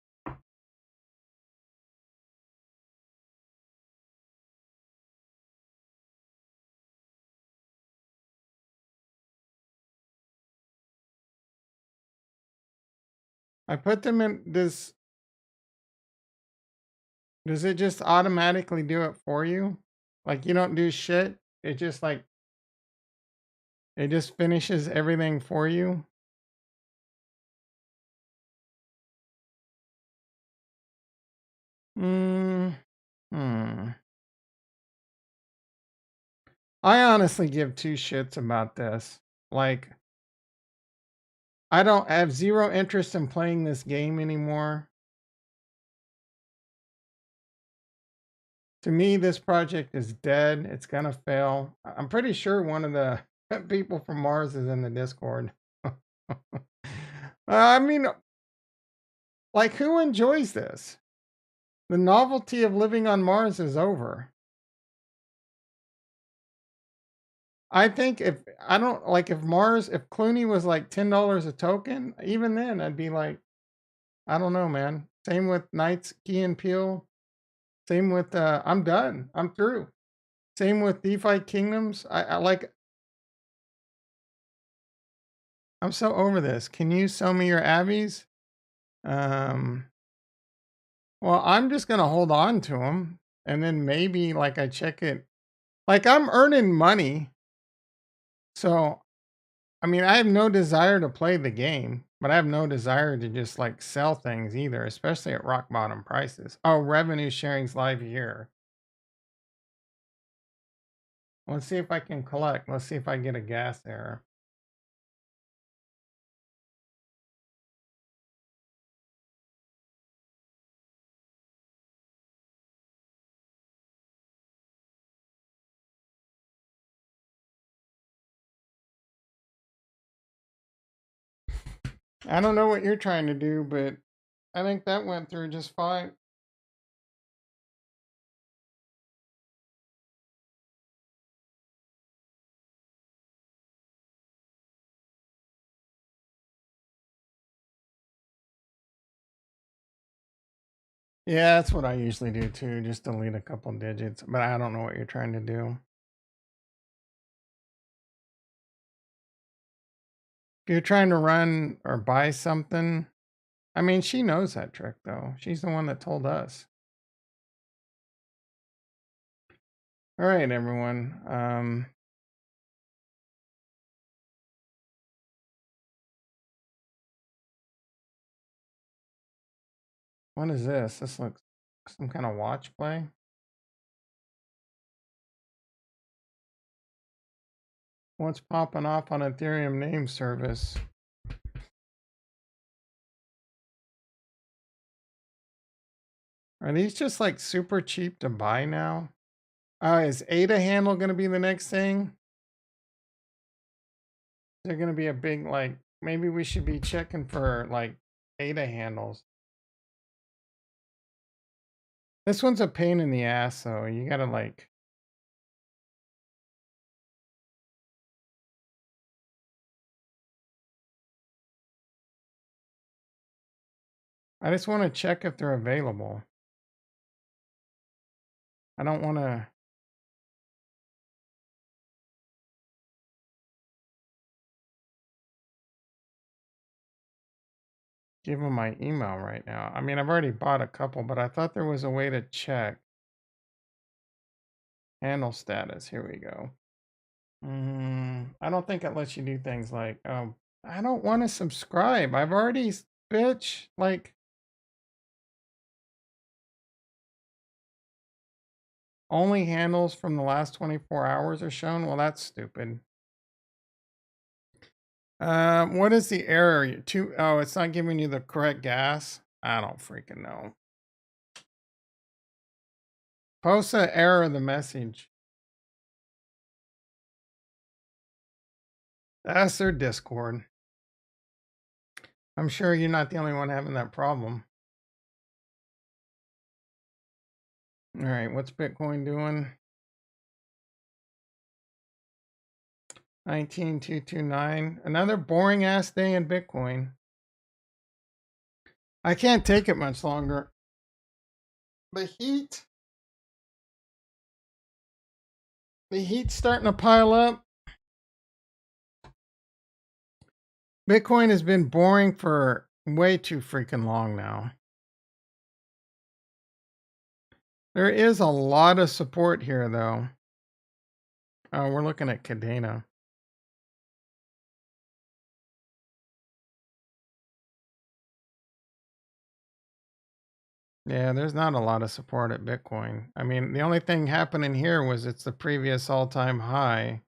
I put them in this. Does it just automatically do it for you? Like you don't do shit. It just like it just finishes everything for you. Mm, hmm. I honestly give two shits about this. Like I don't I have zero interest in playing this game anymore. To me, this project is dead. It's gonna fail. I'm pretty sure one of the people from Mars is in the Discord. I mean, like, who enjoys this? The novelty of living on Mars is over. I think if I don't like if Mars, if Clooney was like $10 a token, even then I'd be like, I don't know, man. Same with Knights, Key and Peele. Same with I'm done. I'm through. Same with DeFi Kingdoms. I like I'm so over this. Can you sell me your Abbeys? Um, well, I'm just gonna hold on to them, and then maybe like I check it. Like I'm earning money, so I mean I have no desire to play the game, but I have no desire to just like sell things either, especially at rock bottom prices. Oh, revenue sharing's live here. Let's see if I can collect. Let's see if I get a gas error. I don't know what you're trying to do, but I think that went through just fine. Yeah, that's what I usually do too, just delete a couple digits, but I don't know what you're trying to do. If you're trying to run or buy something, I mean, she knows that trick though. She's the one that told us. All right, everyone. What is this? This looks some kind of watch play. What's popping off on Ethereum name service? Are these just like super cheap to buy now? Is ADA handle going to be the next thing? They're going to be a big, like, maybe we should be checking for like ADA handles. This one's a pain in the ass, though. You gotta like. I just want to check if they're available. I don't want to. Give them my email right now. I mean, I've already bought a couple, but I thought there was a way to check handle status. Here we go. I don't think it lets you do things like, oh, I don't want to subscribe. I've already, bitch, like, only handles from the last 24 hours are shown. Well, that's stupid. What is the error? Oh, it's not giving you the correct gas. I don't freaking know. Post an error in the message. That's their Discord. I'm sure you're not the only one having that problem. All right, what's Bitcoin doing? 19,229. Another boring ass day in Bitcoin. I can't take it much longer. The heat. The heat's starting to pile up. Bitcoin has been boring for way too freaking long now. There is a lot of support here, though. We're looking at Cadena. Yeah, there's not a lot of support at Bitcoin. I mean, the only thing happening here was it's the previous all-time high.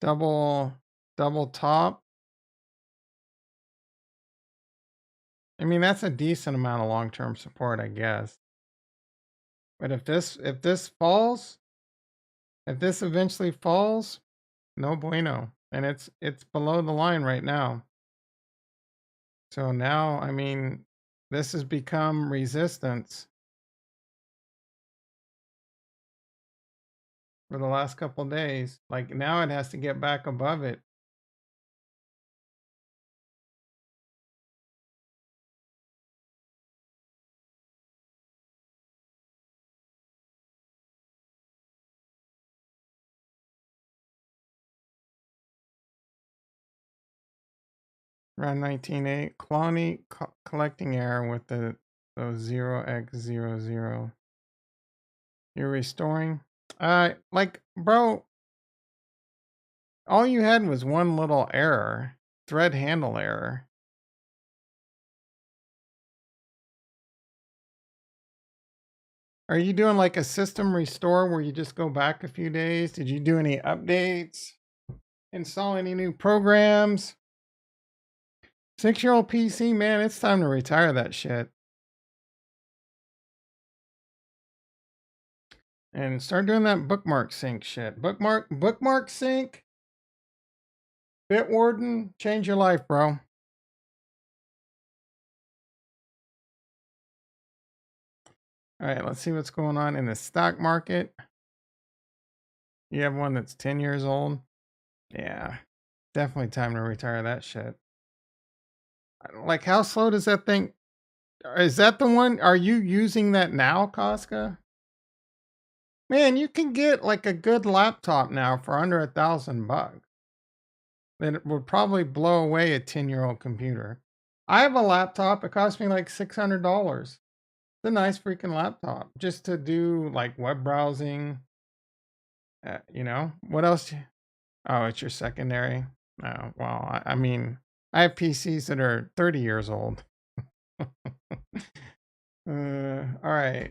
Double, double top. I mean, that's a decent amount of long-term support, I guess. But if this falls, if this eventually falls, no bueno. And it's below the line right now. So now, I mean, this has become resistance for the last couple days. Like now it has to get back above it. Around 19.8. Cloney collecting error with the those 0x00. You're restoring. Like, bro, all you had was one little error. Thread handle error. Are you doing like a system restore where you just go back a few days? Did you do any updates? Install any new programs? 6-year-old PC, man, it's time to retire that shit. And start doing that bookmark sync shit. Bookmark sync. Bitwarden, change your life, bro. All right, let's see what's going on in the stock market. You have one that's 10 years old. Yeah, definitely time to retire that shit. Like, how slow does that thing? Is that the one? Are you using that now, Casca? Man, you can get like a good laptop now for under $1,000. Then it would probably blow away a 10-year-old computer. I have a laptop. It cost me like $600. It's a nice freaking laptop just to do like web browsing. What else? Oh, it's your secondary. Oh, well, I mean, I have PCs that are 30 years old. All right.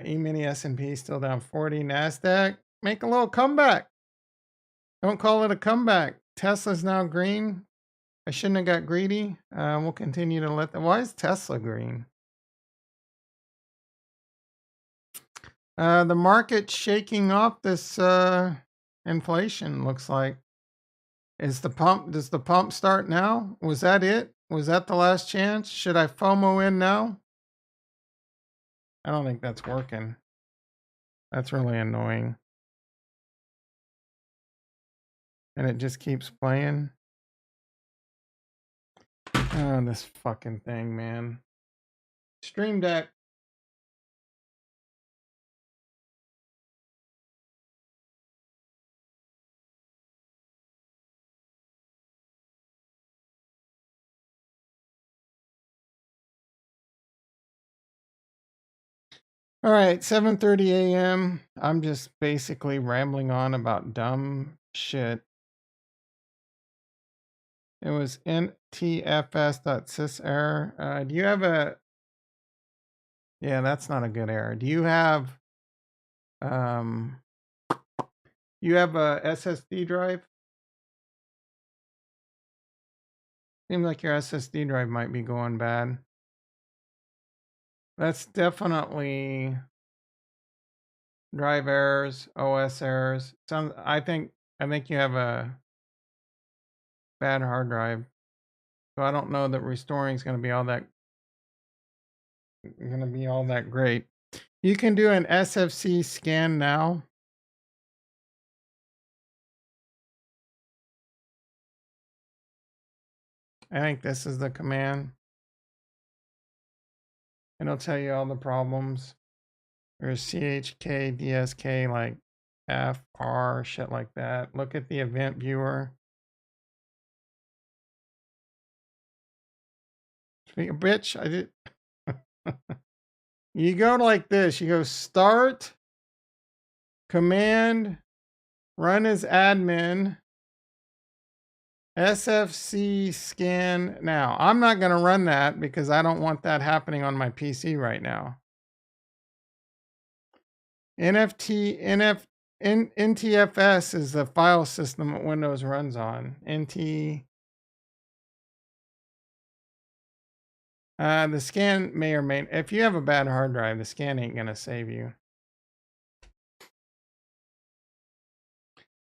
E-mini S&P still down 40. NASDAQ, make a little comeback. Don't call it a comeback. Tesla's now green. I shouldn't have got greedy. We'll continue to let them. Why is Tesla green? The market's shaking off this inflation, looks like. Does the pump start now? Was that it? Was that the last chance? Should I FOMO in now? I don't think that's working. That's really annoying. And it just keeps playing. Oh, this fucking thing, man. Stream Deck. All right, 7:30 a.m. I'm just basically rambling on about dumb shit. It was ntfs.sys error. Do you have a... Yeah, that's not a good error. Do you have um you have a SSD drive? Seems like your SSD drive might be going bad. That's definitely drive errors, OS errors. I think you have a bad hard drive. So I don't know that restoring is going to be all that great. You can do an SFC scan now. I think this is the command. It'll tell you all the problems. There's CHK, DSK, like FR, shit like that. Look at the event viewer. Bitch, I did. You go like this. You go start, command, run as admin, SFC scan now. I'm not going to run that because I don't want that happening on my PC right now. NTFS is the file system that Windows runs on. The scan may or may, if you have a bad hard drive, the scan ain't gonna save you.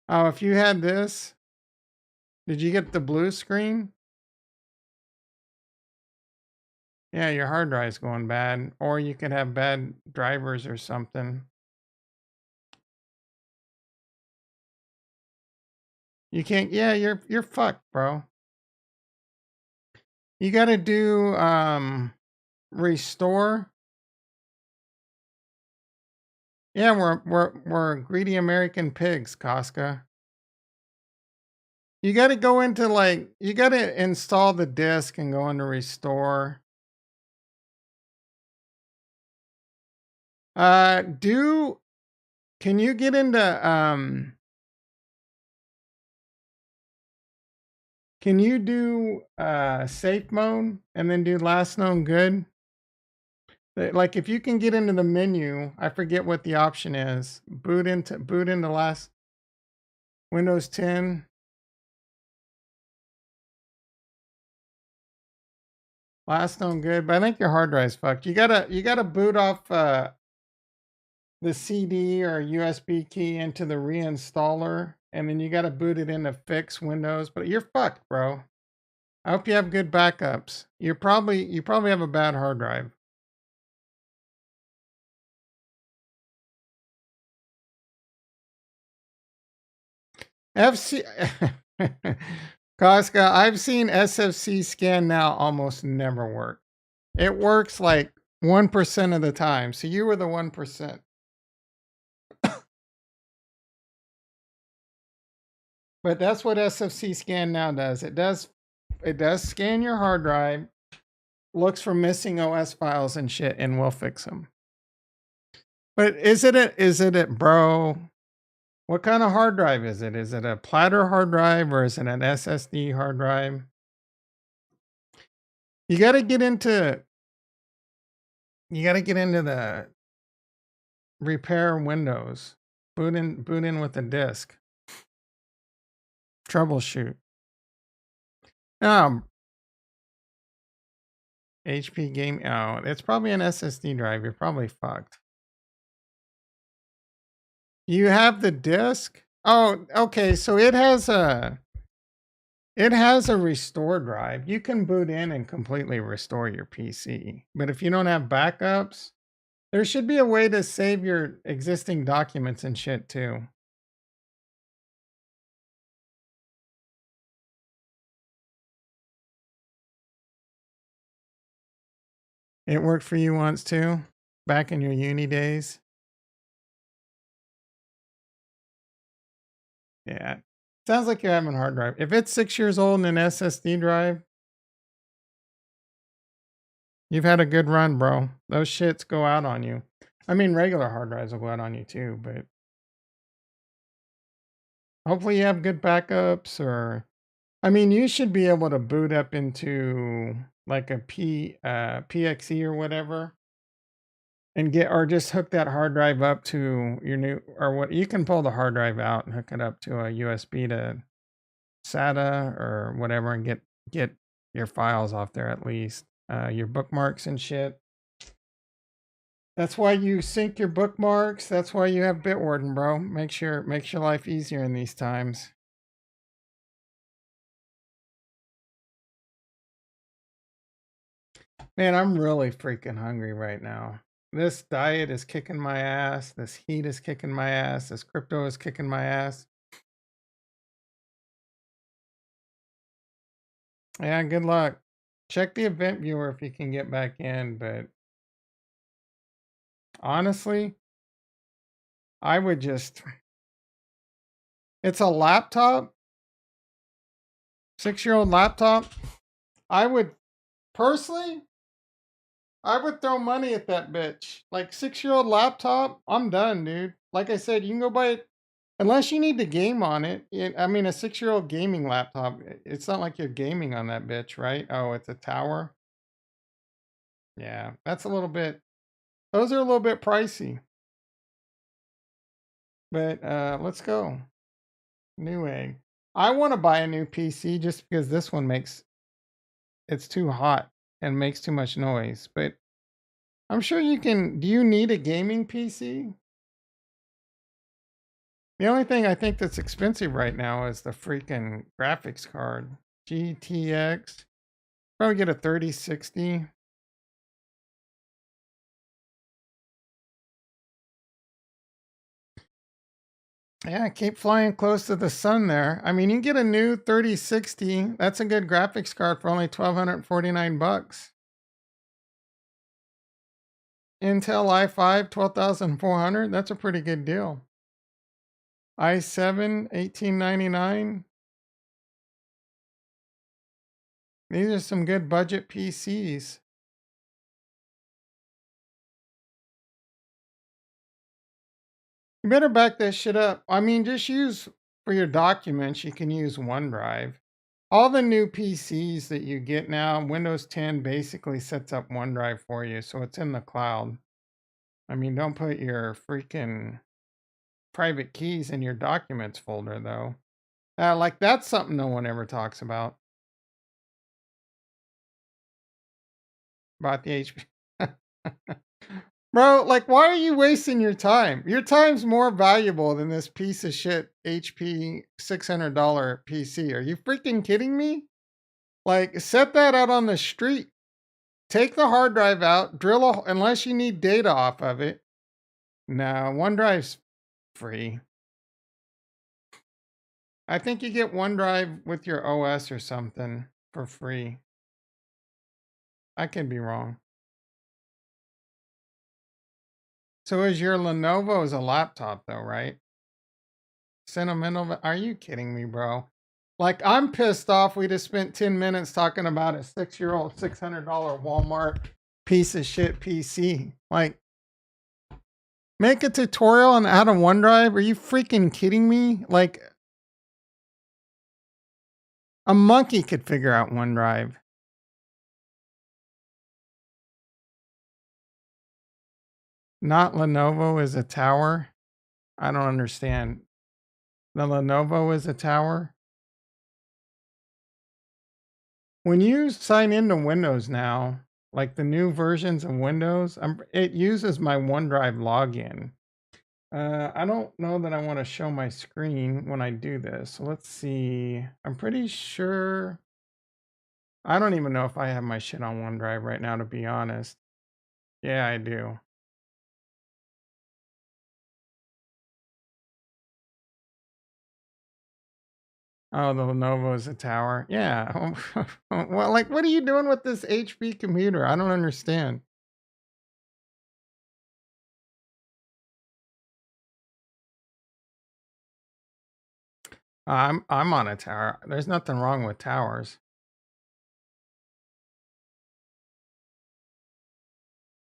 Oh, if you had this, did you get the blue screen? Yeah, your hard drive's going bad, or you could have bad drivers or something. You can't, yeah, you're fucked, bro. You gotta do restore. Yeah, we're greedy American pigs, Casca. You got to go into you got to install the disk and go into restore. Can you get into can you do safe mode and then do last known good? Like if you can get into the menu, I forget what the option is. Boot into last Windows 10. Last known good, but I think your hard drive's fucked. You gotta boot off the CD or USB key into the reinstaller, and then you gotta boot it into fix Windows. But you're fucked, bro. I hope you have good backups. You probably have a bad hard drive. FC Casca, I've seen SFC scan now almost never work. It works like 1% of the time. So you were the 1%. But that's what SFC scan now does. It does scan your hard drive, looks for missing OS files and shit, and will fix them. But is it bro? What kind of hard drive is it? Is it a platter hard drive or is it an SSD hard drive? You got to get into the repair Windows. Boot in with the disk. Troubleshoot. HP game. Oh, it's probably an SSD drive. You're probably fucked. You have the disk? Oh, okay. So it has a restore drive. You can boot in and completely restore your PC. But if you don't have backups, there should be a way to save your existing documents and shit too. It worked for you once too, back in your uni days. Yeah. Sounds like you're having a hard drive. If it's 6 years old and an SSD drive, you've had a good run, bro. Those shits go out on you. I mean, regular hard drives will go out on you too, but hopefully you have good backups or I mean, you should be able to boot up into like a PXE or whatever and get or just hook that hard drive up to your new or what you can pull the hard drive out and hook it up to a USB to SATA or whatever and get your files off there at least. Your bookmarks and shit. That's why you sync your bookmarks. That's why you have Bitwarden, bro. Makes your life easier in these times. Man, I'm really freaking hungry right now. This diet is kicking my ass. This heat is kicking my ass. This crypto is kicking my ass. Yeah, good luck. Check the event viewer if you can get back in, but honestly, I would just. It's a laptop, 6-year-old laptop. I would personally, I would throw money at that bitch. Like 6-year-old laptop, I'm done, dude. Like I said, you can go buy it unless you need to game on it. I mean, a 6-year-old gaming laptop. It's not like you're gaming on that bitch, right? Oh, it's a tower. Yeah, that's a little bit. Those are a little bit pricey. But let's go. New egg. I want to buy a new PC just because this one makes it's too hot and makes too much noise. But I'm sure you can. Do you need a gaming PC? The only thing I think that's expensive right now is the freaking graphics card. GTX. Probably get a 3060. Yeah, keep flying close to the sun there. I mean, you can get a new 3060. That's a good graphics card for only $1,249. Intel i5 12,400. That's a pretty good deal. i7 1899. These are some good budget PCs. You better back that shit up. I mean, just use for your documents, you can use OneDrive. All the new PCs that you get now, Windows 10 basically sets up OneDrive for you, so it's in the cloud. I mean, don't put your freaking private keys in your documents folder, though. Like, that's something no one ever talks about the HP. Bro, like, why are you wasting your time? Your time's more valuable than this piece of shit HP $600 PC. Are you freaking kidding me? Like, set that out on the street. Take the hard drive out, drill a, unless you need data off of it. No, OneDrive's free. I think you get OneDrive with your OS or something for free. I could be wrong. So is your Lenovo is a laptop though, right? Sentimental. Are you kidding me, bro? Like, I'm pissed off. We just spent 10 minutes talking about a 6-year-old $600 Walmart piece of shit PC. Like, make a tutorial on how to OneDrive? Are you freaking kidding me? Like, a monkey could figure out OneDrive. Not Lenovo is a tower? I don't understand. The Lenovo is a tower? When you sign into Windows now, like the new versions of Windows, it uses my OneDrive login. I don't know that I want to show my screen when I do this. So let's see. I'm pretty sure. I don't even know if I have my shit on OneDrive right now, to be honest. Yeah, I do. Oh, the Lenovo is a tower. Yeah. Well, like, what are you doing with this HP computer? I don't understand. I'm on a tower. There's nothing wrong with towers.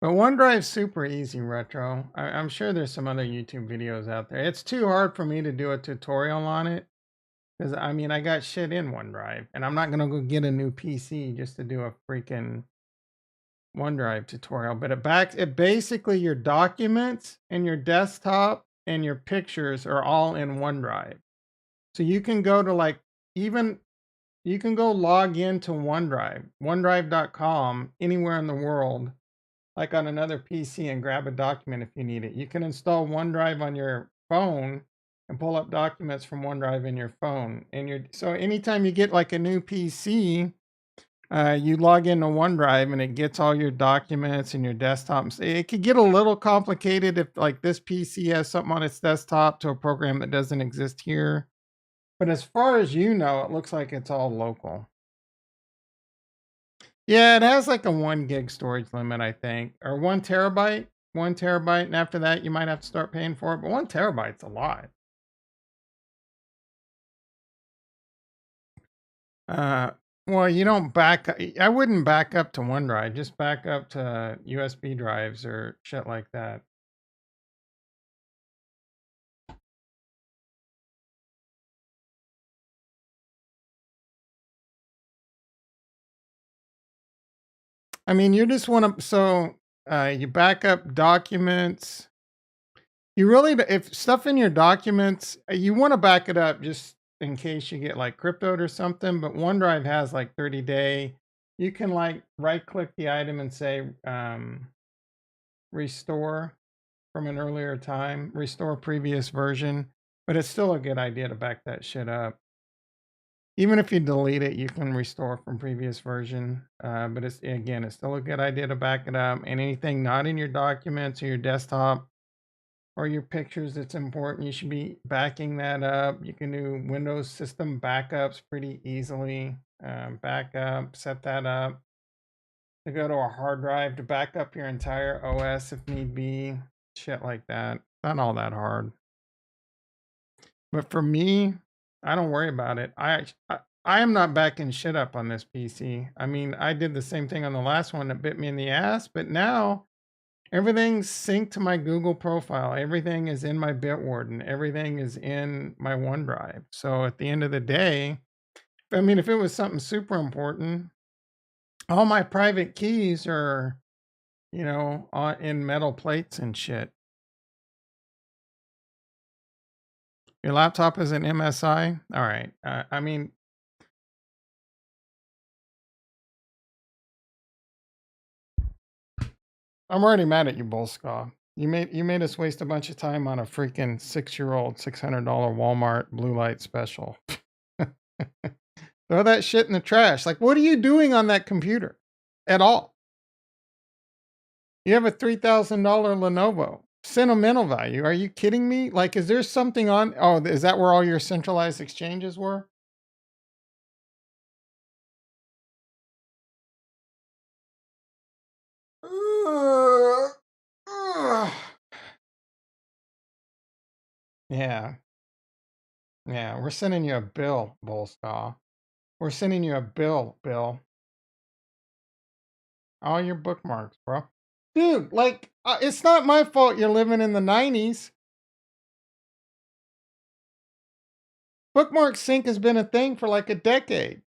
But OneDrive's super easy, Retro. I'm sure there's some other YouTube videos out there. It's too hard for me to do a tutorial on it. Because, I mean, I got shit in OneDrive. And I'm not going to go get a new PC just to do a freaking OneDrive tutorial. But it basically your documents and your desktop and your pictures are all in OneDrive. So you can go to like, even, you can go log into OneDrive, OneDrive.com, anywhere in the world, like on another PC, and grab a document if you need it. You can install OneDrive on your phone and pull up documents from OneDrive in your phone. So anytime you get like a new PC, you log into OneDrive and it gets all your documents and your desktop. It could get a little complicated if like this PC has something on its desktop to a program that doesn't exist here. But as far as you know, it looks like it's all local. Yeah, it has like a 1 gig storage limit, I think, or 1 terabyte. 1 terabyte, and after that, you might have to start paying for it. But 1 terabyte's a lot. Well, you don't back I wouldn't back up to OneDrive, just back up to USB drives or shit like that. I mean, you just want to, you back up documents. You really, if stuff in your documents, you want to back it up just in case you get like cryptoed or something. But OneDrive has like 30-day. You can like right click the item and say restore from an earlier time, restore previous version. But it's still a good idea to back that shit up. Even if you delete it, you can restore from previous version. But it's again, it's still a good idea to back it up. And anything not in your documents or your desktop or your pictures that's important, you should be backing that up. You can do Windows system backups pretty easily. Backup, set that up to go to a hard drive to back up your entire OS if need be. Shit like that. Not all that hard. But for me, I don't worry about it. I am not backing shit up on this PC. I mean, I did the same thing on the last one that bit me in the ass, but now everything's synced to my Google profile. Everything is in my Bitwarden. Everything is in my OneDrive. So at the end of the day, I mean, if it was something super important, all my private keys are, in metal plates and shit. Your laptop is an MSI? All right. I mean, I'm already mad at you, Bolsca. You made us waste a bunch of time on a freaking 6-year-old $600 Walmart blue light special. Throw that shit in the trash. Like, what are you doing on that computer at all? You have a $3,000 Lenovo. Sentimental value. Are you kidding me? Like, is there something on? Oh, is that where all your centralized exchanges were? Ugh. Ugh. Yeah. Yeah. We're sending you a bill, Bolsca. We're sending you a bill, Bill. All your bookmarks, bro. Dude, like, it's not my fault you're living in the 90s. Bookmark sync has been a thing for like a decade.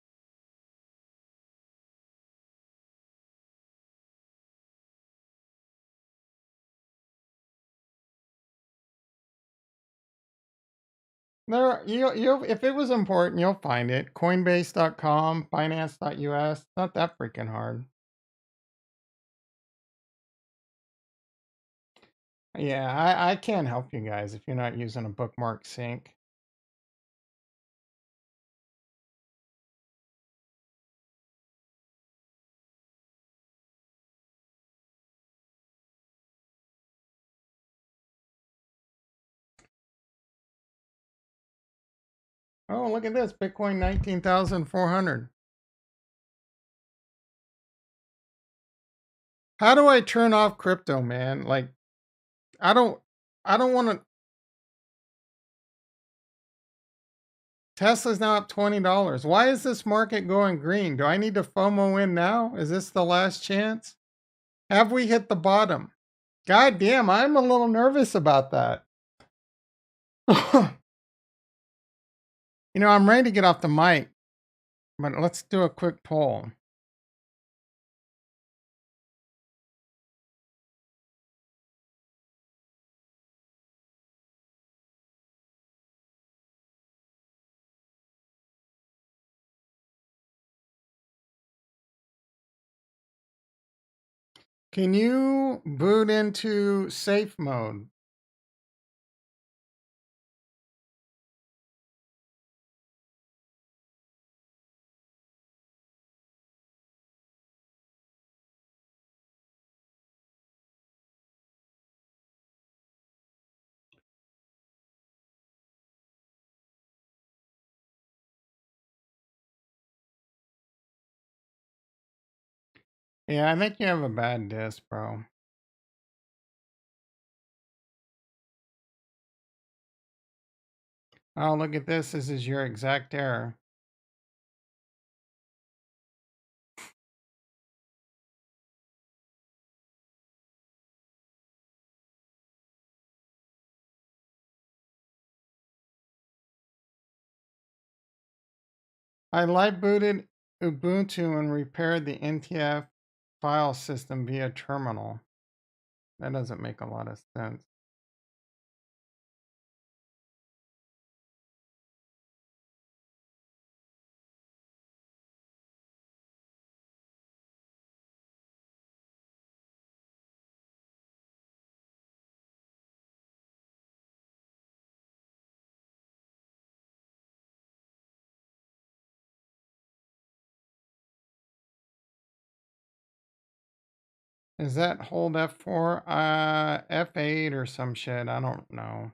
You if it was important, you'll find it. Coinbase.com, finance.us. Not that freaking hard. Yeah, I can't help you guys if you're not using a bookmark sync. Oh, look at this. Bitcoin 19,400. How do I turn off crypto, man? Like, I don't I don't want to. Tesla's now up $20. Why is this market going green? Do I need to FOMO in now? Is this the last chance? Have we hit the bottom? God damn, I'm a little nervous about that. I'm ready to get off the mic, but let's do a quick poll. Can you boot into safe mode? Yeah, I think you have a bad disk, bro. Oh, look at this. This is your exact error. I live booted Ubuntu and repaired the NTF file system via terminal. That doesn't make a lot of sense. Is that hold F4? F8 or some shit. I don't know.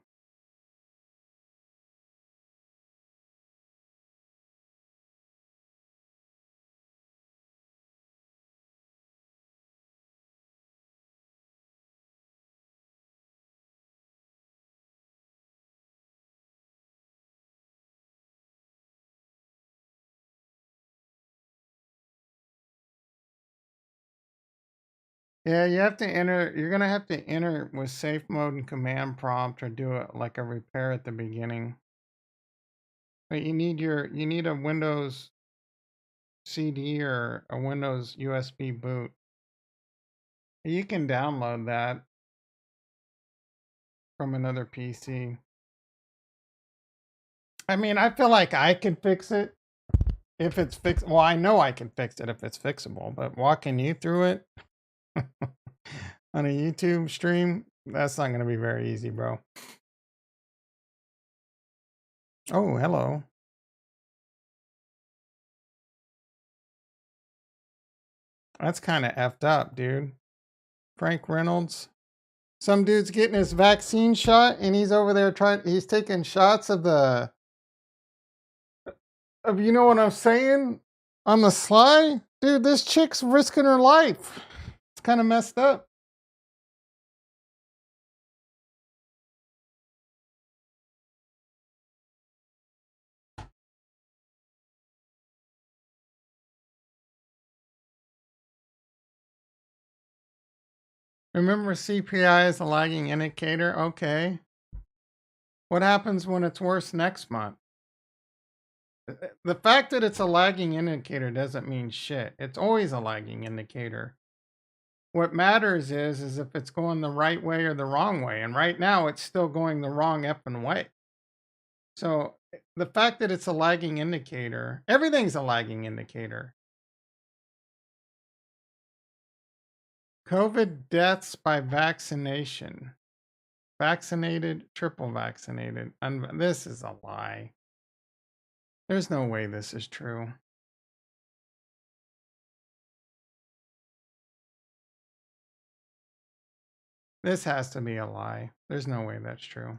Yeah, you have to enter, you're gonna have to enter with safe mode and command prompt or do it like a repair at the beginning. But you need a Windows CD or a Windows USB boot. You can download that from another PC. I mean, I feel like I can fix it if it's fixed. Well, I know I can fix it if it's fixable, but walking you through it on a YouTube stream, that's not going to be very easy, bro. Oh, hello. That's kind of effed up, dude. Frank Reynolds. Some dude's getting his vaccine shot and he's over there he's taking shots of you know what I'm saying? On the sly? Dude, this chick's risking her life. It's kind of messed up. Remember, CPI is a lagging indicator? Okay. What happens when it's worse next month? The fact that it's a lagging indicator doesn't mean shit. It's always a lagging indicator. What matters is if it's going the right way or the wrong way. And right now, it's still going the wrong effing way. So the fact that it's a lagging indicator, everything's a lagging indicator. COVID deaths by vaccination. Vaccinated, triple vaccinated. This is a lie. There's no way this is true. This has to be a lie. There's no way that's true.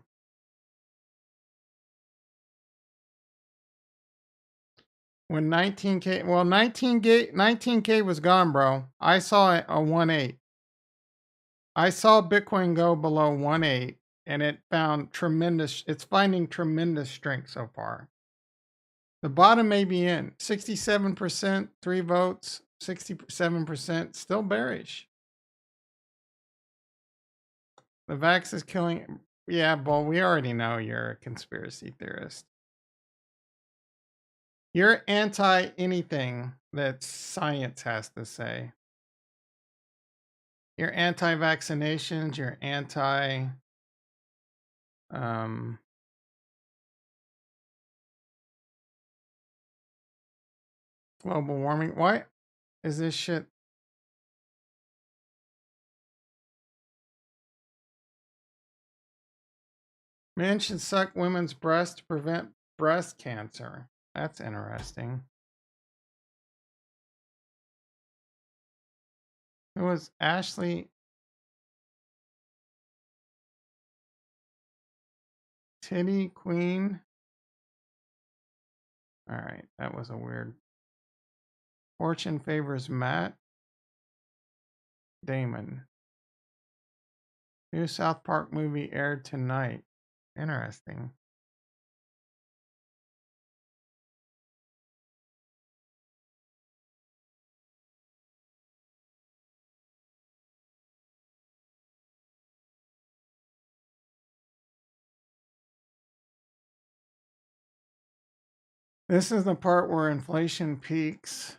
When 19K, well, 19K was gone, bro. I saw a 1.8. I saw Bitcoin go below 1.8 and it's finding tremendous strength so far. The bottom may be in 67%, 3 votes, 67%, still bearish. The vax is killing. Yeah, well, we already know you're a conspiracy theorist. You're anti anything that science has to say. You're anti vaccinations, you're anti global warming. Why is this shit? Men should suck women's breasts to prevent breast cancer. That's interesting. It was Ashley Titty Queen. All right, that was a weird. Fortune favors Matt Damon. New South Park movie aired tonight. Interesting. This is the part where inflation peaks.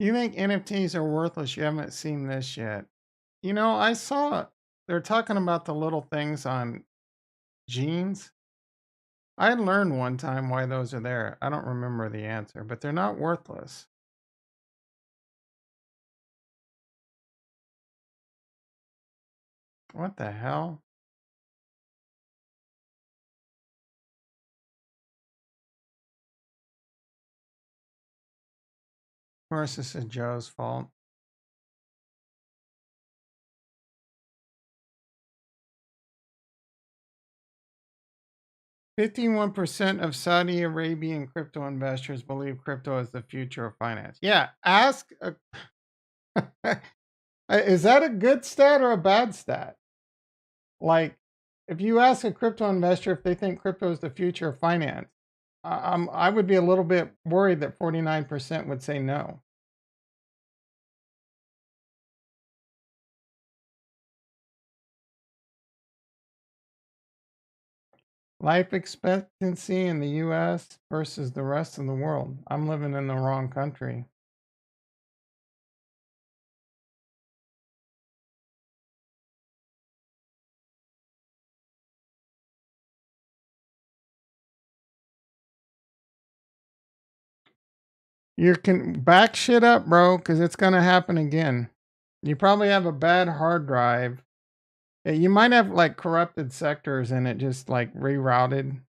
You think NFTs are worthless? You haven't seen this yet. You know, I saw they're talking about the little things on jeans. I learned one time why those are there. I don't remember the answer, but they're not worthless. What the hell? Of course, this is Joe's fault. "51% of Saudi Arabian crypto investors believe crypto is the future of finance." Yeah, ask. Is that a good stat or a bad stat? Like, if you ask a crypto investor if they think crypto is the future of finance, I would be a little bit worried that 49% would say no. Life expectancy in the US versus the rest of the world. I'm living in the wrong country. You can back shit up, bro, because it's going to happen again. You probably have a bad hard drive. You might have like corrupted sectors and it just like rerouted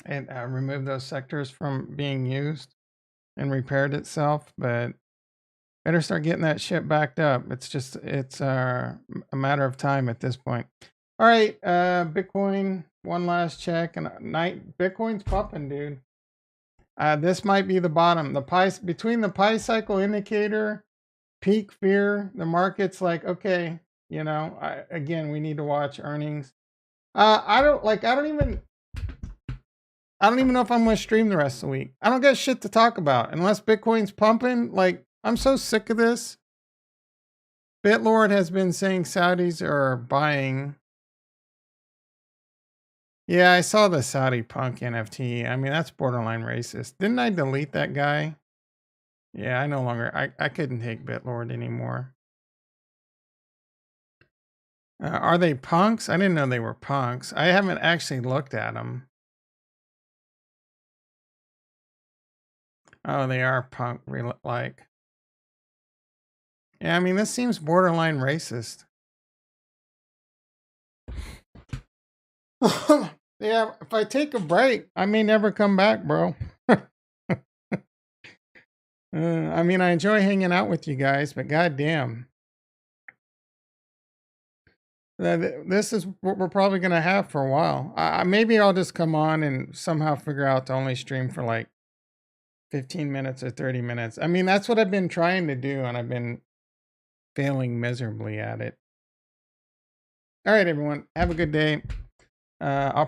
and removed those sectors from being used and repaired itself. But better start getting that shit backed up. It's a matter of time at this point. All right, Bitcoin, one last check, and night Bitcoin's pumping, dude. This might be the bottom. The pi between the pi cycle indicator, peak fear, the market's like, okay, again, we need to watch earnings. I don't even know if I'm gonna stream the rest of the week. I don't got shit to talk about unless Bitcoin's pumping. Like, I'm so sick of this. BitLord has been saying Saudis are buying. Yeah, I saw the Saudi punk NFT. I mean, that's borderline racist. Didn't I delete that guy? Yeah, I no longer. I couldn't take BitLord anymore. Are they punks? I didn't know they were punks. I haven't actually looked at them. Oh, they are punk like. Yeah, I mean, this seems borderline racist. Yeah, if I take a break, I may never come back, bro. I mean, I enjoy hanging out with you guys, but goddamn, this is what we're probably gonna have for a while. Maybe I'll just come on and somehow figure out to only stream for like 15 minutes or 30 minutes. I mean, that's what I've been trying to do, and I've been failing miserably at it. All right, everyone, have a good day. I'll